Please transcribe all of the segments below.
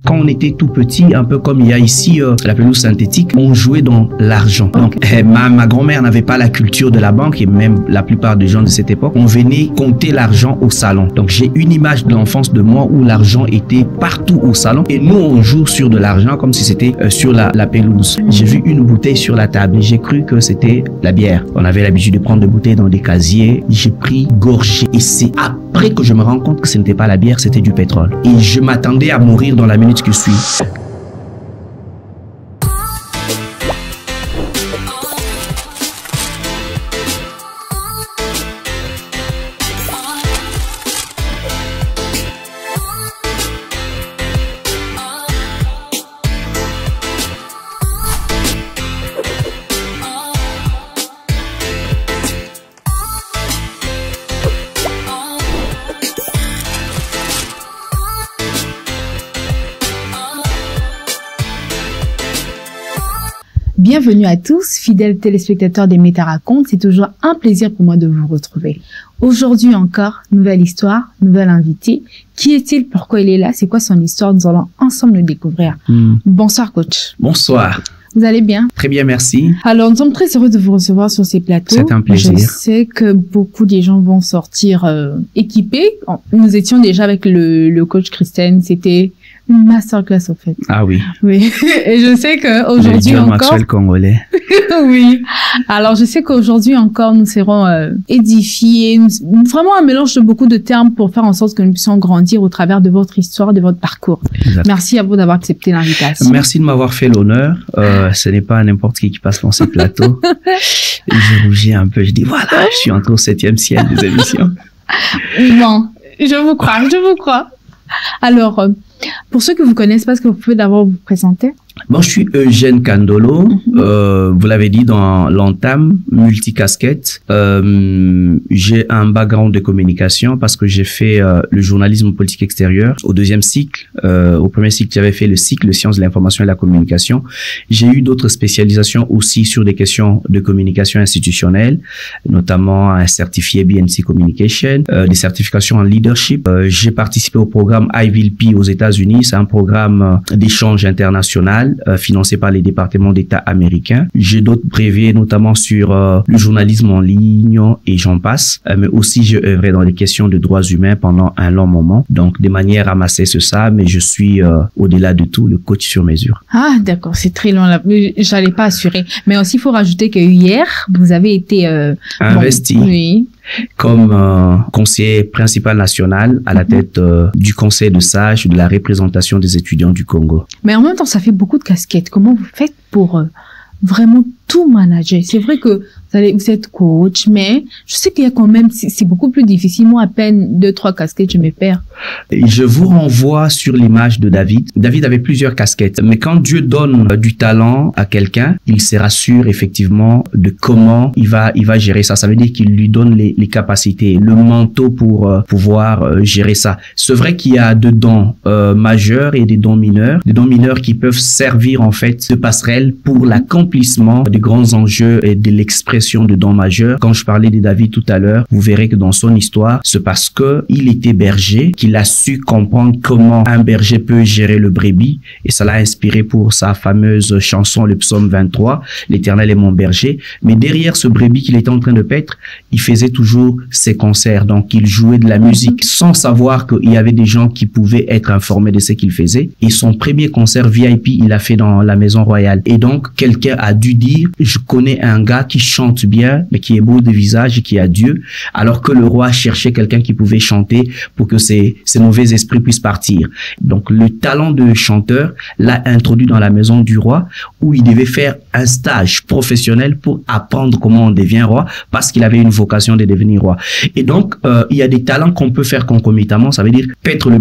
Quand on était tout petit, un peu comme il y a ici la pelouse synthétique, on jouait dans l'argent. Donc ma grand-mère n'avait pas la culture de la banque et même la plupart des gens de cette époque, on venait compter l'argent au salon. Donc j'ai une image de l'enfance de moi où l'argent était partout au salon et nous on joue sur de l'argent comme si c'était sur la pelouse. J'ai vu une bouteille sur la table et j'ai cru que c'était la bière. On avait l'habitude de prendre des bouteilles dans des casiers. J'ai pris gorgée et c'est après que je me rends compte que ce n'était pas la bière, c'était du pétrole. Et je m'attendais à mourir dans la minute qui suit. Bienvenue à tous, fidèles téléspectateurs des Méta Raconte. C'est toujours un plaisir pour moi de vous retrouver. Aujourd'hui encore, nouvelle histoire, nouvel invité. Qui est-il? Pourquoi il est là? C'est quoi son histoire? Nous allons ensemble le découvrir. Bonsoir, coach. Bonsoir. Vous allez bien? Très bien, merci. Alors, nous sommes très heureux de vous recevoir sur ces plateaux. C'est un plaisir. Je sais que beaucoup des gens vont sortir équipés. Nous étions déjà avec le coach Christian. C'était une masterclass, au fait. Ah oui. Oui. Et je sais qu'aujourd'hui encore... Maxwell congolais. Oui. Alors, je sais qu'aujourd'hui encore, nous serons édifiés. Vraiment un mélange de beaucoup de termes pour faire en sorte que nous puissions grandir au travers de votre histoire, de votre parcours. Exact. Merci à vous d'avoir accepté l'invitation. Merci de m'avoir fait l'honneur. Ce n'est pas n'importe qui passe dans ce plateau. Et je rougis un peu. Je dis, voilà, je suis entré au 7e ciel des émissions. Non, je vous crois. Alors, pour ceux que vous connaissent pas, est-ce que vous pouvez d'abord vous présenter? Bon, je suis Eugène Kandolo, vous l'avez dit dans l'entame, multicasquette. J'ai un background de communication parce que j'ai fait le journalisme politique extérieur au 2e cycle. Au 1er cycle, j'avais fait le cycle de sciences de l'information et de la communication. J'ai eu d'autres spécialisations aussi sur des questions de communication institutionnelle, notamment un certifié BNC Communication, des certifications en leadership. J'ai participé au programme IVLP aux États-Unis. C'est un programme d'échange international financé par les départements d'État américains. J'ai d'autres brevets, notamment sur le journalisme en ligne et j'en passe. Mais aussi, j'ai œuvré dans les questions de droits humains pendant un long moment. Donc, de manière ramassée sur ça, mais je suis, au-delà de tout, le coach sur mesure. Ah, d'accord, c'est très long. J'allais pas assurer. Mais aussi, il faut rajouter que hier, vous avez été... investi. Bon, oui. Comme conseiller principal national à la tête du conseil de sages de la représentation des étudiants du Congo. Mais en même temps, ça fait beaucoup de casquettes. Comment vous faites pour vraiment tout manager? C'est vrai que vous êtes coach, mais je sais qu'il y a quand même, c'est beaucoup plus difficile. Moi, à peine 2-3 casquettes, je me perds. Je vous renvoie sur l'image de David. David avait plusieurs casquettes, mais quand Dieu donne du talent à quelqu'un, il se rassure effectivement de comment il va gérer ça. Ça veut dire qu'il lui donne les capacités, le manteau pour pouvoir gérer ça. C'est vrai qu'il y a des dons majeurs et des dons mineurs qui peuvent servir en fait de passerelle pour l'accomplissement des grands enjeux et de l'expression de dons majeurs. Quand je parlais de David tout à l'heure, vous verrez que dans son histoire, c'est parce que il était berger qu'il a su comprendre comment un berger peut gérer le brebis et ça l'a inspiré pour sa fameuse chanson, le psaume 23, l'Éternel est mon berger. Mais derrière ce brebis qu'il était en train de paître, il faisait toujours ses concerts. Donc, il jouait de la musique sans savoir qu'il y avait des gens qui pouvaient être informés de ce qu'il faisait. Et son premier concert VIP, il l'a fait dans la Maison Royale. Et donc, quelqu'un a dû dire, je connais un gars qui chante bien, mais qui est beau de visage et qui a Dieu, alors que le roi cherchait quelqu'un qui pouvait chanter pour que ces mauvais esprits puissent partir. Donc, le talent de chanteur l'a introduit dans la maison du roi, où il devait faire un stage professionnel pour apprendre comment on devient roi, parce qu'il avait une vocation de devenir roi. Et donc, il y a des talents qu'on peut faire concomitamment, ça veut dire paître le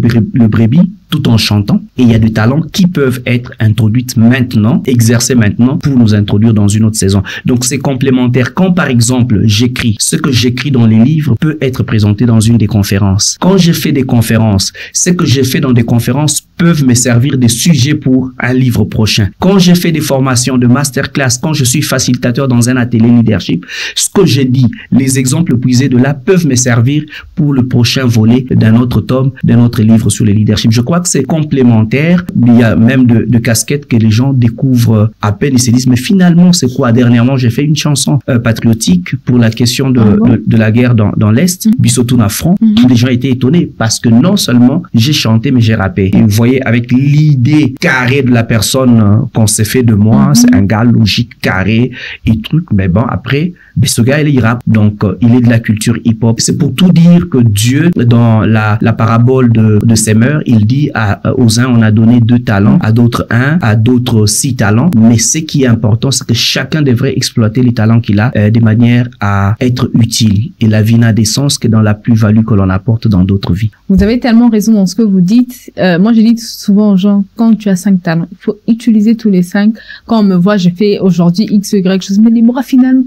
brebis tout en chantant, et il y a des talents qui peuvent être introduits maintenant, exercés maintenant, pour nous introduire dans une autre saison. Donc, c'est complémentaire. Quand, par exemple, j'écris, ce que j'écris dans les livres peut être présenté dans une des conférences. Quand je fais des conférences, ce que j'ai fait dans des conférences peuvent me servir de sujet pour un livre prochain. Quand j'ai fait des formations de masterclass, quand je suis facilitateur dans un atelier leadership, ce que j'ai dit, les exemples puisés de là peuvent me servir pour le prochain volet d'un autre tome, d'un autre livre sur le leadership. Je crois crois que c'est complémentaire. Il y a même de casquettes que les gens découvrent à peine et se disent, mais finalement, c'est quoi? Dernièrement, j'ai fait une chanson patriotique pour la question de la guerre dans l'Est, Bissotuna Front. Tous les gens étaient étonnés parce que non seulement j'ai chanté, mais j'ai rappé. Et vous voyez, avec l'idée carrée de la personne qu'on s'est fait de moi, c'est un gars logique, carré et truc. Mais bon, après, ce gars, il rappe. Donc, il est de la culture hip-hop. C'est pour tout dire que Dieu, dans la parabole de Semeur, il dit aux uns, on a donné 2 talents, à d'autres 1, à d'autres 6 talents. Mais ce qui est important, c'est que chacun devrait exploiter les talents qu'il a de manière à être utile. Et la vie n'a d'essence que dans la plus-value que l'on apporte dans d'autres vies. Vous avez tellement raison dans ce que vous dites. Moi, je dis souvent aux gens, quand tu as 5 talents, il faut utiliser tous les 5. Quand on me voit, j'ai fait aujourd'hui X, Y, chose, mais dis-moi finalement,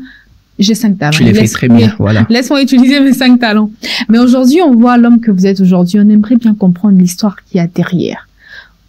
j'ai 5 talents. Tu les fais très bien, voilà. Laisse-moi utiliser mes 5 talents. Mais aujourd'hui, on voit l'homme que vous êtes aujourd'hui. On aimerait bien comprendre l'histoire qu'il y a derrière.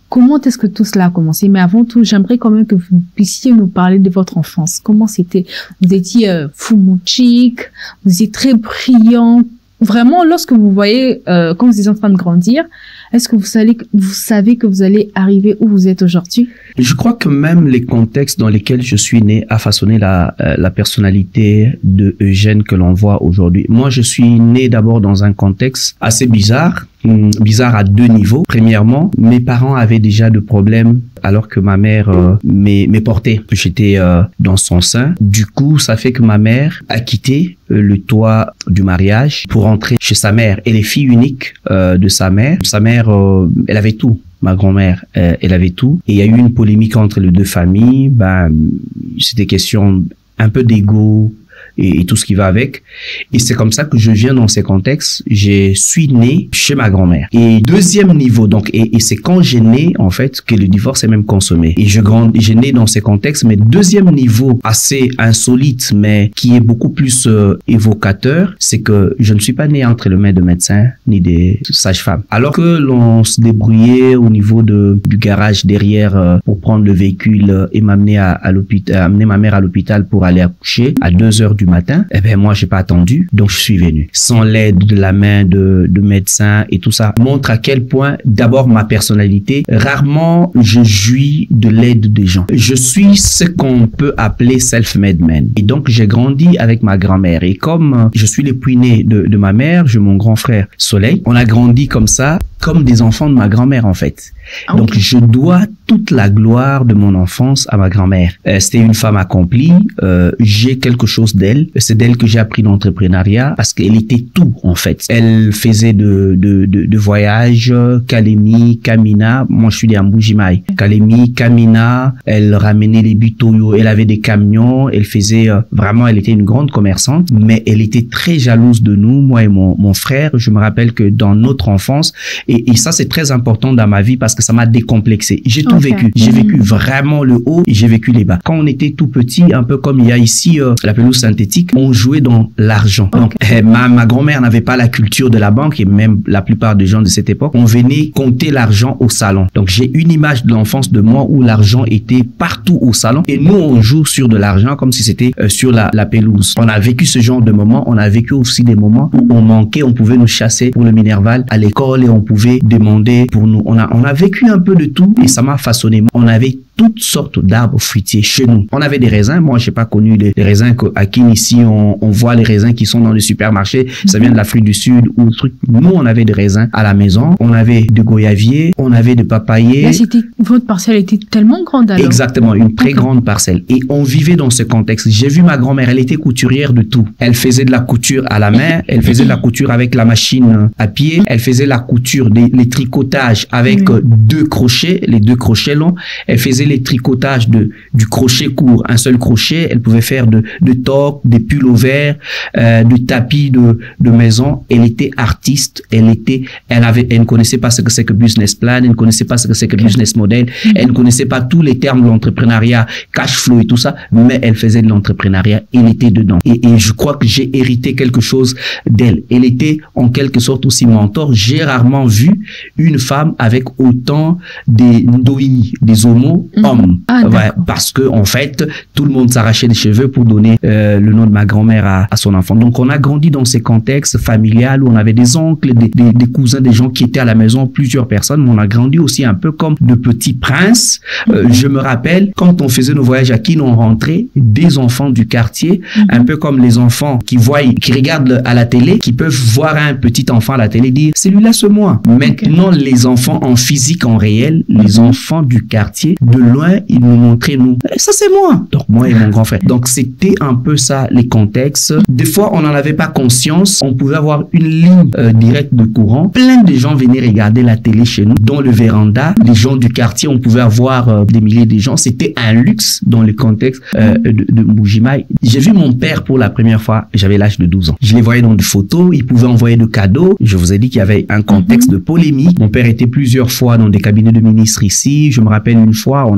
Comment est-ce que tout cela a commencé? Mais avant tout, j'aimerais quand même que vous puissiez nous parler de votre enfance. Comment c'était? Vous étiez fumouchique, vous étiez très brillant. Vraiment, lorsque vous voyez, quand vous êtes en train de grandir, est-ce que vous savez que vous allez arriver où vous êtes aujourd'hui? Je crois que même les contextes dans lesquels je suis né a façonné la personnalité de Eugène que l'on voit aujourd'hui. Moi, je suis né d'abord dans un contexte assez bizarre à 2 niveaux. Premièrement, mes parents avaient déjà de problèmes alors que ma mère m'est portée. J'étais dans son sein. Du coup, ça fait que ma mère a quitté le toit du mariage pour rentrer chez sa mère. Elle est fille unique de sa mère. Sa mère, elle avait tout. Ma grand-mère, elle avait tout. Et il y a eu une polémique entre les 2 familles. C'était question un peu d'ego et tout ce qui va avec. Et c'est comme ça que je viens dans ces contextes. Je suis né chez ma grand-mère. Et deuxième niveau, donc, et c'est quand j'ai né, en fait, que le divorce est même consommé. Et j'ai né dans ces contextes, mais deuxième niveau assez insolite, mais qui est beaucoup plus évocateur, c'est que je ne suis pas né entre les mains de médecins ni des sages-femmes. Alors que l'on se débrouillait au niveau du garage derrière pour prendre le véhicule et m'amener à l'hôpital, amener ma mère à l'hôpital pour aller accoucher à 2h du matin, eh ben moi j'ai pas attendu, donc je suis venu sans l'aide de la main de médecins et tout ça montre à quel point d'abord ma personnalité, rarement je jouis de l'aide des gens. Je suis ce qu'on peut appeler self-made man et donc j'ai grandi avec ma grand-mère et comme je suis le puiné de ma mère, j'ai mon grand frère Soleil, on a grandi comme ça, comme des enfants de ma grand-mère en fait. Donc je dois toute la gloire de mon enfance à ma grand-mère. C'était une femme accomplie, j'ai quelque chose d'elle, c'est d'elle que j'ai appris l'entrepreneuriat parce qu'elle était tout en fait. Elle faisait de voyages, Kalemi, Kamina, moi je suis des Mbujimai. Kalemi, Kamina, elle ramenait les butoyo, elle avait des camions, elle faisait vraiment, elle était une grande commerçante, mais elle était très jalouse de nous, moi et mon frère. Je me rappelle que dans notre enfance, et ça c'est très important dans ma vie parce que ça m'a décomplexé. J'ai tout vécu. J'ai vécu vraiment le haut et j'ai vécu les bas. Quand on était tout petit, un peu comme il y a ici la pelouse synthétique, on jouait dans l'argent. Donc ma grand-mère n'avait pas la culture de la banque et même la plupart des gens de cette époque, on venait compter l'argent au salon. Donc j'ai une image de l'enfance de moi où l'argent était partout au salon et nous on joue sur de l'argent comme si c'était sur la pelouse. On a vécu ce genre de moments. On a vécu aussi des moments où on manquait, on pouvait nous chasser pour le Minerval à l'école et on pouvait demander pour nous. On a vécu un peu de tout et ça m'a façonné. On avait toutes sortes d'arbres fruitiers chez nous. On avait des raisins. Moi, j'ai pas connu les raisins à Kin ici. On voit les raisins qui sont dans les supermarchés. Ça vient de l'Afrique du Sud ou truc. Nous, on avait des raisins à la maison. On avait de goyaviers. On avait de papayers. Là, votre parcelle était tellement grande alors. Exactement, une très grande parcelle. Et on vivait dans ce contexte. J'ai vu ma grand-mère. Elle était couturière de tout. Elle faisait de la couture à la main. Elle faisait de la couture avec la machine à pied. Elle faisait la couture, les tricotages avec 2 crochets, les 2 crochets longs. Elle faisait les tricotages du crochet court, un seul crochet. Elle pouvait faire de toques, des pulls au vert, de tapis de maison. Elle était artiste. Elle ne connaissait pas ce que c'est que business plan. Elle ne connaissait pas ce que c'est que business model. Elle ne connaissait pas tous les termes de l'entrepreneuriat, cash flow et tout ça. Mais elle faisait de l'entrepreneuriat. Elle était dedans. Et je crois que j'ai hérité quelque chose d'elle. Elle était en quelque sorte aussi mentor. J'ai rarement vu une femme avec autant des ndoi, des homos homme. Ouais, parce que en fait, tout le monde s'arrachait les cheveux pour donner le nom de ma grand-mère à son enfant. Donc, on a grandi dans ces contextes familiales où on avait des oncles, des cousins, des gens qui étaient à la maison, plusieurs personnes. Mais on a grandi aussi un peu comme de petits princes. Je me rappelle, quand on faisait nos voyages à Kin, on rentrait des enfants du quartier, un peu comme les enfants qui regardent à la télé, qui peuvent voir un petit enfant à la télé et dire, celui-là, c'est moi. Maintenant, les enfants en physique, en réel, les enfants du quartier, de loin, ils nous montraient, ça c'est moi. Donc, moi et mon grand frère. Donc, c'était un peu ça, les contextes. Des fois, on n'en avait pas conscience. On pouvait avoir une ligne directe de courant. Plein de gens venaient regarder la télé chez nous, dans le véranda. Les gens du quartier, on pouvait avoir des milliers de gens. C'était un luxe dans le contexte de Mbuji-Mayi. J'ai vu mon père pour la première fois, j'avais l'âge de 12 ans. Je les voyais dans des photos, il pouvait envoyer de cadeaux. Je vous ai dit qu'il y avait un contexte de polémique. Mon père était plusieurs fois dans des cabinets de ministres ici. Je me rappelle une fois,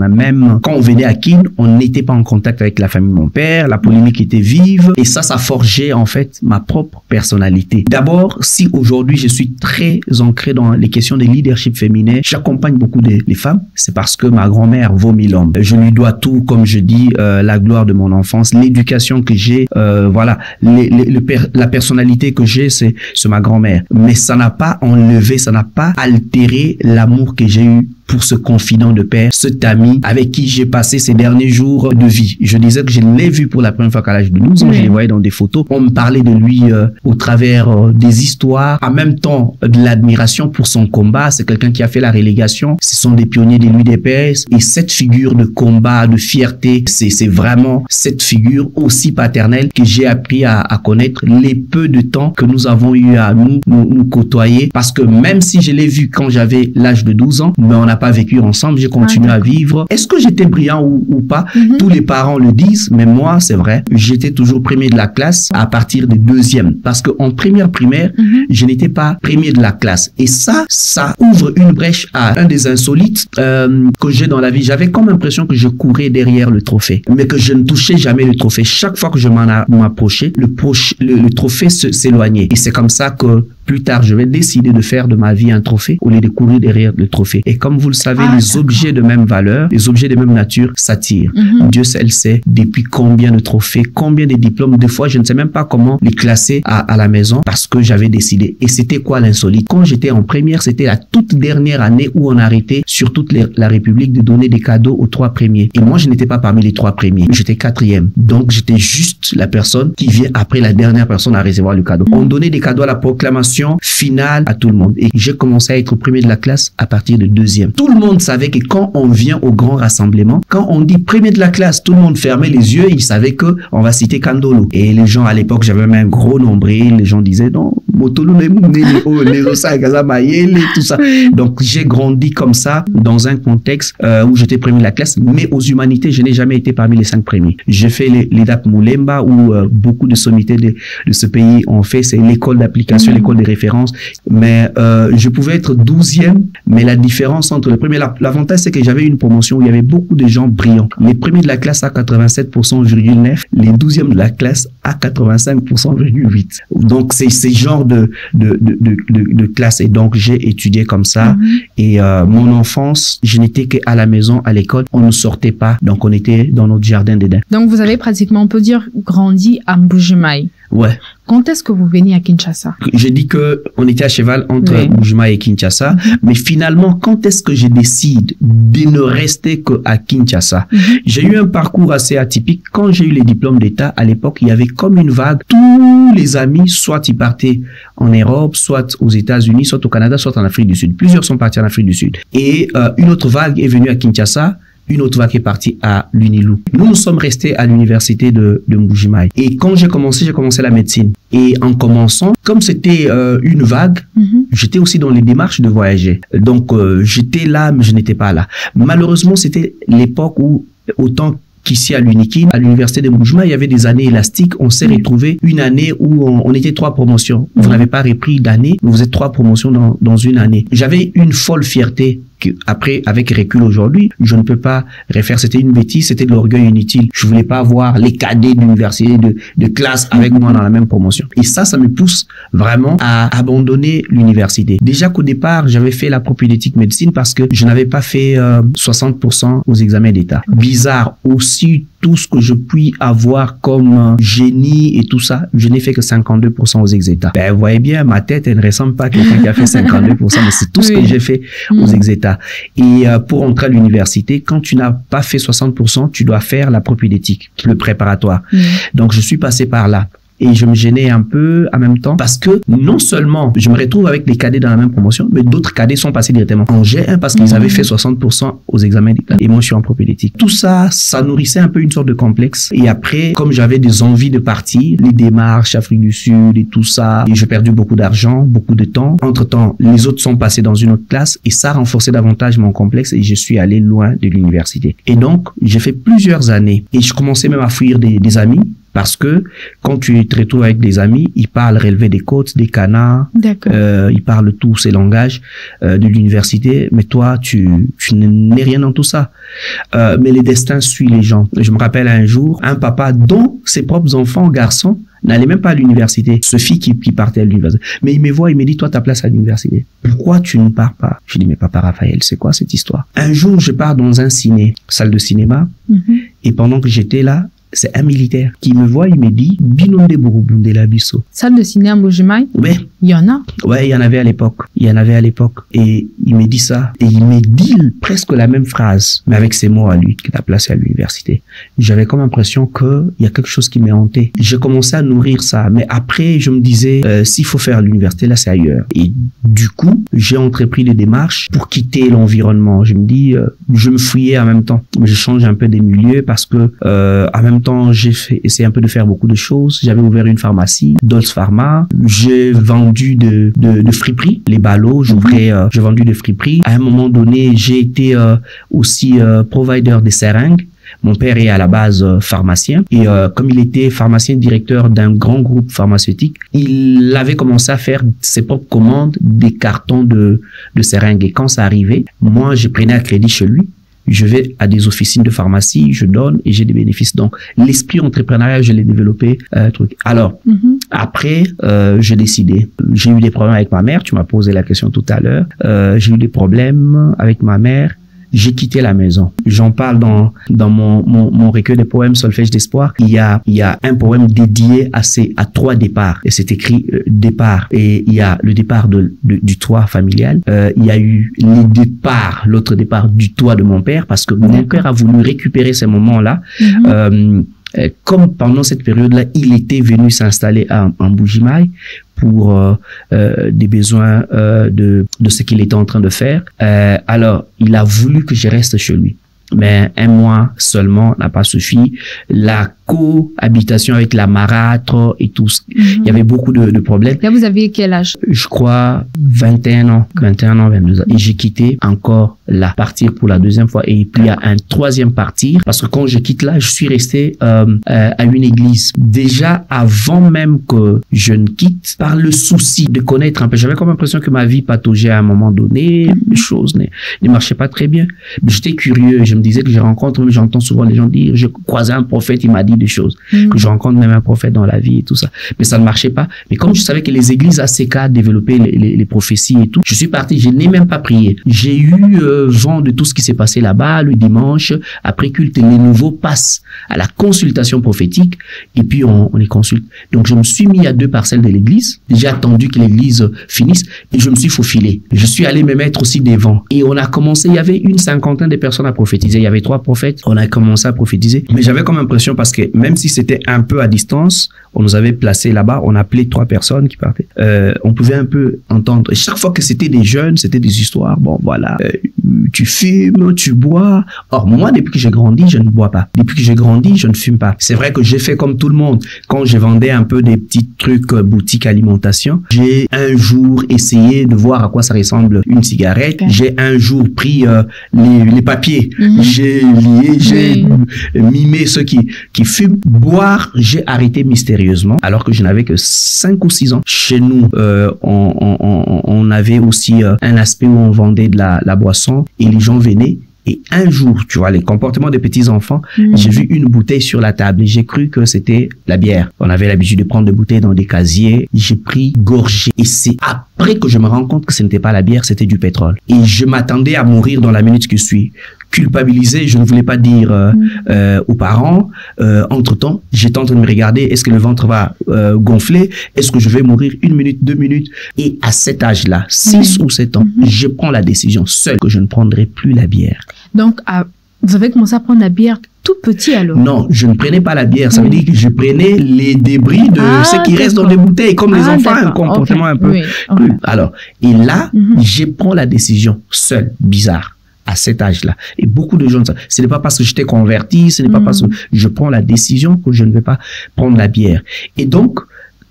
quand on venait à Kin, on n'était pas en contact avec la famille de mon père. La polémique était vive et ça forgeait en fait ma propre personnalité. D'abord, si aujourd'hui je suis très ancré dans les questions de leadership féminin, j'accompagne beaucoup les femmes, c'est parce que ma grand-mère vomit l'homme. Je lui dois tout, comme je dis, la gloire de mon enfance, l'éducation que j'ai, voilà, la personnalité que j'ai, c'est ma grand-mère. Mais ça n'a pas enlevé, ça n'a pas altéré l'amour que j'ai eu pour ce confident de père, cet ami avec qui j'ai passé ces derniers jours de vie. Je disais que je l'ai vu pour la première fois qu'à l'âge de 12 ans, je les voyais dans des photos. On me parlait de lui au travers des histoires, en même temps de l'admiration pour son combat. C'est quelqu'un qui a fait la relégation. Ce sont des pionniers de l'UDPS. Et cette figure de combat, de fierté, c'est vraiment cette figure aussi paternelle que j'ai appris à connaître les peu de temps que nous avons eu à nous côtoyer. Parce que même si je l'ai vu quand j'avais l'âge de 12 ans, mais on n'a pas vécu ensemble, j'ai continué à vivre. Est-ce que j'étais brillant ou pas? Tous les parents le disent, mais moi, c'est vrai, j'étais toujours premier de la classe à partir de deuxième. Parce qu'en première primaire, je n'étais pas premier de la classe. Et ça ouvre une brèche à un des insolites que j'ai dans la vie. J'avais comme l'impression que je courais derrière le trophée, mais que je ne touchais jamais le trophée. Chaque fois que je m'en approchais, le trophée s'éloignait. Et c'est comme ça que plus tard, je vais décider de faire de ma vie un trophée au lieu de courir derrière le trophée. Et comme vous le savez, les objets de même valeur, les objets de même nature s'attirent. Dieu seul sait depuis combien de trophées, combien de diplômes. Des fois, je ne sais même pas comment les classer à la maison parce que j'avais décidé. Et c'était quoi l'insolite? Quand j'étais en première, c'était la toute dernière année où on arrêtait sur toute la République de donner des cadeaux aux 3 premiers. Et moi, je n'étais pas parmi les 3 premiers. J'étais 4e. Donc, j'étais juste la personne qui vient après la dernière personne à recevoir le cadeau. On donnait des cadeaux à la proclamation finale à tout le monde. Et j'ai commencé à être premier de la classe à partir de 2e. Tout le monde savait que quand on vient au grand rassemblement, quand on dit premier de la classe, tout le monde fermait les yeux, ils savaient que on va citer Kandolo. Et les gens à l'époque, j'avais même un gros nombril, les gens disaient non, Motolo tout ça. Donc j'ai grandi comme ça dans un contexte où j'étais premier de la classe, mais aux humanités, je n'ai jamais été parmi les 5 premiers. J'ai fait l'EDAP Moulemba où beaucoup de sommités de ce pays ont fait, c'est l'école d'application, l'école des références, mais je pouvais être 12e, mais la différence entre les premiers, l'avantage c'est que j'avais une promotion où il y avait beaucoup de gens brillants. Les premiers de la classe à 87,9%, les 12e de la classe à 85,8%. Donc c'est ce genre de classe, et donc j'ai étudié comme ça. Et mon enfance, je n'étais qu'à la maison, à l'école, on ne sortait pas, donc on était dans notre jardin d'Éden. Donc vous avez pratiquement, on peut dire, grandi à Mbuji-Mayi. Ouais. Quand est-ce que vous venez à Kinshasa? J'ai dit que on était à cheval entre Mbuji-Mayi et Kinshasa, mais finalement, quand est-ce que je décide de ne rester qu'à Kinshasa? J'ai eu un parcours assez atypique. Quand j'ai eu les diplômes d'État, à l'époque, il y avait comme une vague. Tous les amis, soit ils partaient en Europe, soit aux États-Unis, soit au Canada, soit en Afrique du Sud. Plusieurs sont partis en Afrique du Sud. Et une autre vague est venue à Kinshasa. Une autre vague est partie à l'Unilou. Nous sommes restés à l'université de Mbuji-Mayi. Et quand j'ai commencé la médecine. Et en commençant, comme c'était une vague, j'étais aussi dans les démarches de voyager. Donc, j'étais là, mais je n'étais pas là. Malheureusement, c'était l'époque où, autant qu'ici à l'Unikin, à l'université de Mbuji-Mayi, il y avait des années élastiques. On s'est retrouvé une année où on était 3 promotions. Vous n'avez pas repris d'année, mais vous êtes 3 promotions dans une année. J'avais une folle fierté après, avec recul aujourd'hui, je ne peux pas refaire. C'était une bêtise, c'était de l'orgueil inutile. Je voulais pas avoir les cadets d'université, de classe avec moi dans la même promotion. Et ça me pousse vraiment à abandonner l'université. Déjà qu'au départ, j'avais fait la propédeutique médecine parce que je n'avais pas fait 60% aux examens d'État. Bizarre aussi, tout ce que je puis avoir comme génie et tout ça, je n'ai fait que 52% aux exétats. Ben, vous voyez bien, ma tête, elle ne ressemble pas à quelqu'un qui a fait 52%, mais c'est tout ce que j'ai fait aux exétats. Et pour entrer à l'université, quand tu n'as pas fait 60%, tu dois faire la propédeutique, le préparatoire. Donc, je suis passé par là. Et je me gênais un peu en même temps parce que non seulement je me retrouve avec des cadets dans la même promotion, mais d'autres cadets sont passés directement en G1 parce qu'ils avaient fait 60% aux examens d'État. Et moi, je suis en propédeutique. Tout ça, ça nourrissait un peu une sorte de complexe. Et après, comme j'avais des envies de partir, les démarches, Afrique du Sud et tout ça, et j'ai perdu beaucoup d'argent, beaucoup de temps. Entre-temps, les autres sont passés dans une autre classe et ça renforçait davantage mon complexe et je suis allé loin de l'université. Et donc, j'ai fait plusieurs années et je commençais même à fuir des amis. Parce que quand tu te retrouves avec des amis, ils parlent relever des côtes, des canards, ils parlent tous ces langages de l'université, mais toi, tu n'es rien dans tout ça. Mais les destins suivent les gens. Je me rappelle un jour, un papa dont ses propres enfants, garçons, n'allait même pas à l'université. Ce fille qui partait à l'université. Mais il me voit, il me dit, toi, ta place à l'université. Pourquoi tu ne pars pas? Je dis, mais papa Raphaël, c'est quoi cette histoire? Un jour, je pars dans un salle de cinéma, et pendant que j'étais là, c'est un militaire qui me voit, il me dit Binonde Burubunde la Bisso. Salle de cinéma à Mbuji-Mayi? Ouais. Il y en a? Ouais, il y en avait à l'époque. Et il me dit ça. Et il me dit presque la même phrase, mais avec ses mots à lui, qu'il a placé à l'université. J'avais comme impression que il y a quelque chose qui m'est hanté. J'ai commencé à nourrir ça. Mais après, je me disais, s'il faut faire l'université, là, c'est ailleurs. Et du coup, j'ai entrepris des démarches pour quitter l'environnement. Je me dis, je me fouillais en même temps. Je change un peu des milieux parce que, en même temps, j'ai essayé un peu de faire beaucoup de choses. J'avais ouvert une pharmacie, Dolls Pharma. J'ai vendu de friperies, les ballots. J'ai vendu de friperies. À un moment donné, j'ai été aussi provider des seringues. Mon père est à la base pharmacien et comme il était pharmacien directeur d'un grand groupe pharmaceutique, il avait commencé à faire ses propres commandes des cartons de seringues. Et quand ça arrivait, moi, je prenais à crédit chez lui. Je vais à des officines de pharmacie, je donne et j'ai des bénéfices. Donc, l'esprit entrepreneurial, je l'ai développé. Alors, après, j'ai décidé. J'ai eu des problèmes avec ma mère. Tu m'as posé la question tout à l'heure. J'ai eu des problèmes avec ma mère. J'ai quitté la maison. J'en parle dans mon recueil de poèmes Solfège d'espoir. Il y a un poème dédié à 3 départs. Et c'est écrit départ. Et il y a le départ du toit familial. Il y a eu l'autre départ du toit de mon père parce que mon père a voulu récupérer ces moments-là. Comme pendant cette période-là, il était venu s'installer en Mbuji-Mayi pour des besoins de ce qu'il était en train de faire. Alors, il a voulu que je reste chez lui. Mais 1 mois seulement n'a pas suffi. La cohabitation avec la marâtre et tout. Il y avait beaucoup de problèmes. Là, vous aviez quel âge? Je crois 21 ans, 22 ans. Et j'ai quitté encore là, partir pour la 2e fois. Et puis, il y a un 3e partir. Parce que quand je quitte là, je suis resté à une église. Déjà, avant même que je ne quitte, par le souci de connaître un peu. J'avais comme l'impression que ma vie pataugeait à un moment donné. Les choses ne marchaient pas très bien. J'étais curieux. Je me disais que j'entends souvent les gens dire, je croisais un prophète, il m'a dit des choses, que je rencontre même un prophète dans la vie et tout ça. Mais ça ne marchait pas. Mais comme je savais que les églises ACK développaient les prophéties et tout, je suis parti, je n'ai même pas prié. J'ai eu vent de tout ce qui s'est passé là-bas le dimanche. Après culte, les nouveaux passent à la consultation prophétique et puis on les consulte. Donc je me suis mis à 2 parcelles de l'église. J'ai attendu que l'église finisse et je me suis faufilé. Je suis allé me mettre aussi devant. Et on a commencé, il y avait une 50aine de personnes à prophétiser. Il y avait 3 prophètes. On a commencé à prophétiser. Mais j'avais comme impression parce que même si c'était un peu à distance, on nous avait placés là-bas, on appelait 3 personnes qui partaient. On pouvait un peu entendre. Et chaque fois que c'était des jeunes, c'était des histoires. Bon, voilà, tu fumes, tu bois. Or, moi, depuis que j'ai grandi, je ne bois pas. Depuis que j'ai grandi, je ne fume pas. C'est vrai que j'ai fait comme tout le monde. Quand je vendais un peu des petits trucs boutique alimentation, j'ai un jour essayé de voir à quoi ça ressemble une cigarette. Okay. J'ai un jour pris les papiers. J'ai lié, j'ai mimé ceux qui fument. fume. Boire, j'ai arrêté mystérieusement alors que je n'avais que 5 ou 6 ans. Chez nous, on avait aussi un aspect où on vendait de la boisson et les gens venaient. Et un jour, tu vois, les comportements des petits-enfants, j'ai vu une bouteille sur la table et j'ai cru que c'était la bière. On avait l'habitude de prendre des bouteilles dans des casiers. J'ai pris gorgée. Et c'est après que je me rends compte que ce n'était pas la bière, c'était du pétrole. Et je m'attendais à mourir dans la minute qui suit. Culpabilisé, je ne voulais pas dire aux parents. Entre-temps, j'étais en train de me regarder, est-ce que le ventre va gonfler? Est-ce que je vais mourir 1 minute, 2 minutes? Et à cet âge-là, 6 ou 7 ans, je prends la décision seule que je ne prendrai plus la bière. Donc, vous avez commencé à prendre la bière tout petit alors? Non, je ne prenais pas la bière. Ça veut dire que je prenais les débris de ce qui reste dans les bouteilles, comme les enfants, un comportement un peu cru. Alors, et là, je prends la décision seule, bizarre, à cet âge-là. Et beaucoup de gens, ce n'est pas parce que j'étais converti, ce n'est pas parce que je prends la décision que je ne vais pas prendre la bière. Et donc,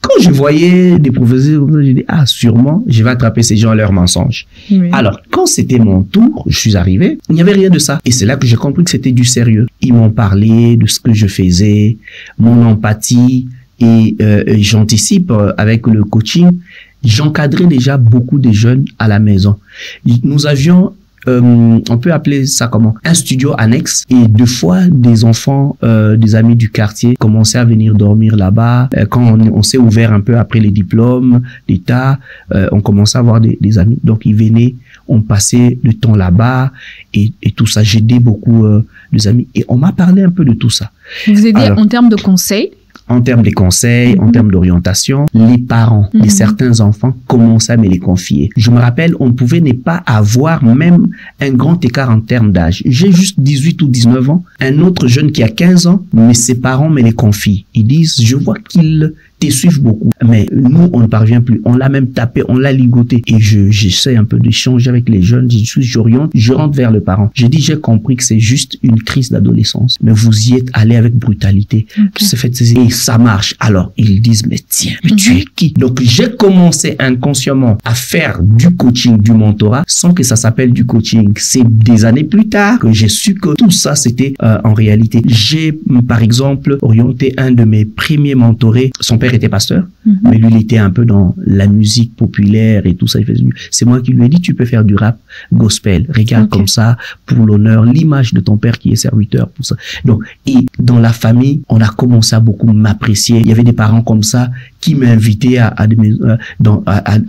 quand je voyais des professeurs, je dis, sûrement, je vais attraper ces gens à leurs mensonges. Alors, quand c'était mon tour, je suis arrivé, il n'y avait rien de ça. Et c'est là que j'ai compris que c'était du sérieux. Ils m'ont parlé de ce que je faisais, mon empathie, et j'anticipe avec le coaching, j'encadrais déjà beaucoup de jeunes à la maison. Nous avions on peut appeler ça comment? Un studio annexe, et 2 fois des enfants, des amis du quartier commençaient à venir dormir là-bas. Quand on s'est ouvert un peu après les diplômes d'État, on commençait à avoir des amis. Donc ils venaient, on passait le temps là-bas et tout ça. J'ai aidé beaucoup des amis et on m'a parlé un peu de tout ça. Vous aidez en termes de conseils? En termes de conseils, en termes d'orientation, les parents de certains enfants commençaient à me les confier. Je me rappelle, on pouvait ne pas avoir même un grand écart en termes d'âge. J'ai juste 18 ou 19 ans. Un autre jeune qui a 15 ans, mais ses parents me les confient. Ils disent, je vois qu'ils te suivent beaucoup. Mais nous, on ne parvient plus. On l'a même tapé, on l'a ligoté. Et j'essaie un peu d'échanger avec les jeunes. J'oriente, je rentre vers le parent. J'ai dit, j'ai compris que c'est juste une crise d'adolescence. Mais vous y êtes allé avec brutalité. C'est fait saisir. Et ça marche. Alors, ils disent, mais tiens, mais tu es qui? Donc, j'ai commencé inconsciemment à faire du coaching, du mentorat, sans que ça s'appelle du coaching. C'est des années plus tard que j'ai su que tout ça, c'était en réalité. J'ai, par exemple, orienté un de mes premiers mentorés. Son père était pasteur, mais lui, il était un peu dans la musique populaire et tout ça. C'est moi qui lui ai dit, tu peux faire du rap gospel. Regarde comme ça, pour l'honneur, l'image de ton père qui est serviteur, tout ça. Donc, et dans la famille, on a commencé à beaucoup m'apprécier. Il y avait des parents comme ça qui m'invitaient à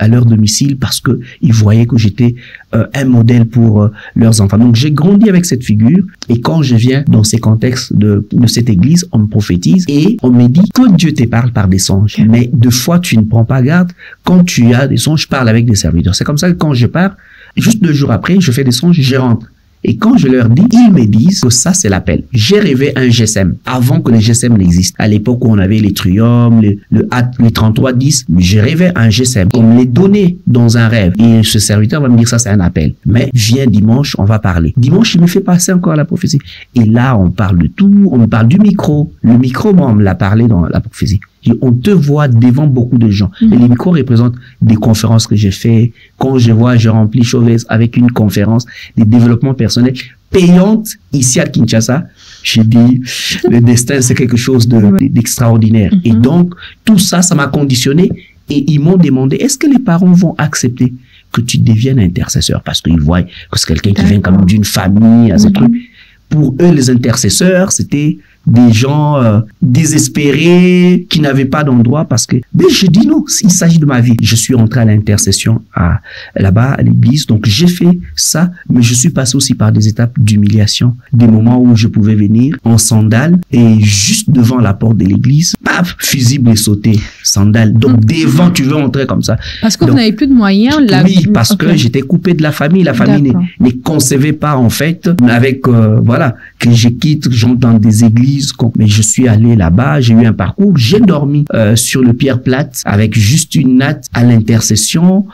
leur domicile parce que ils voyaient que j'étais un modèle pour leurs enfants. Donc, j'ai grandi avec cette figure et quand je viens dans ces contextes de cette église, on me prophétise et on me dit que Dieu te parle par des songes. Mais 2 fois, tu ne prends pas garde. Quand tu as des songes, je parle avec des serviteurs. C'est comme ça que quand je pars, juste 2 jours après, je fais des songes, je rentre. Et quand je leur dis, ils me disent que ça, c'est l'appel. J'ai rêvé un GSM avant que les GSM n'existent. À l'époque où on avait les Trium, les 3310, j'ai rêvé un GSM. On me les donnait dans un rêve. Et ce serviteur va me dire, ça, c'est un appel. Mais viens dimanche, on va parler. Dimanche, il me fait passer encore la prophétie. Et là, on parle de tout. On me parle du micro. Le micro, moi, on me l'a parlé dans la prophétie. Et on te voit devant beaucoup de gens. Et les micros représentent des conférences que j'ai fait. Quand je remplis Chauves avec une conférence, des développements personnels payantes ici à Kinshasa. J'ai dit, le destin, c'est quelque chose d'extraordinaire. Et donc, tout ça, ça m'a conditionné. Et ils m'ont demandé, est-ce que les parents vont accepter que tu deviennes intercesseur? Parce qu'ils voient que c'est quelqu'un qui vient quand même d'une famille, à ce truc. Pour eux, les intercesseurs, c'était des gens désespérés, qui n'avaient pas d'endroit parce que... Mais je dis non, il s'agit de ma vie. Je suis entré à l'intercession là-bas, à l'église. Donc, j'ai fait ça, mais je suis passé aussi par des étapes d'humiliation, des moments où je pouvais venir en sandales et juste devant la porte de l'église, paf, fusible et sauter, sandales. Donc, devant, tu veux entrer comme ça. Parce que vous n'avez plus de moyens là. Oui, parce que j'étais coupé de la famille. La famille ne concevait pas, en fait, avec, voilà, que je quitte, j'entre dans des églises. Mais je suis allé là-bas, j'ai eu un parcours, j'ai dormi sur le pierre plate avec juste une natte à l'intercession.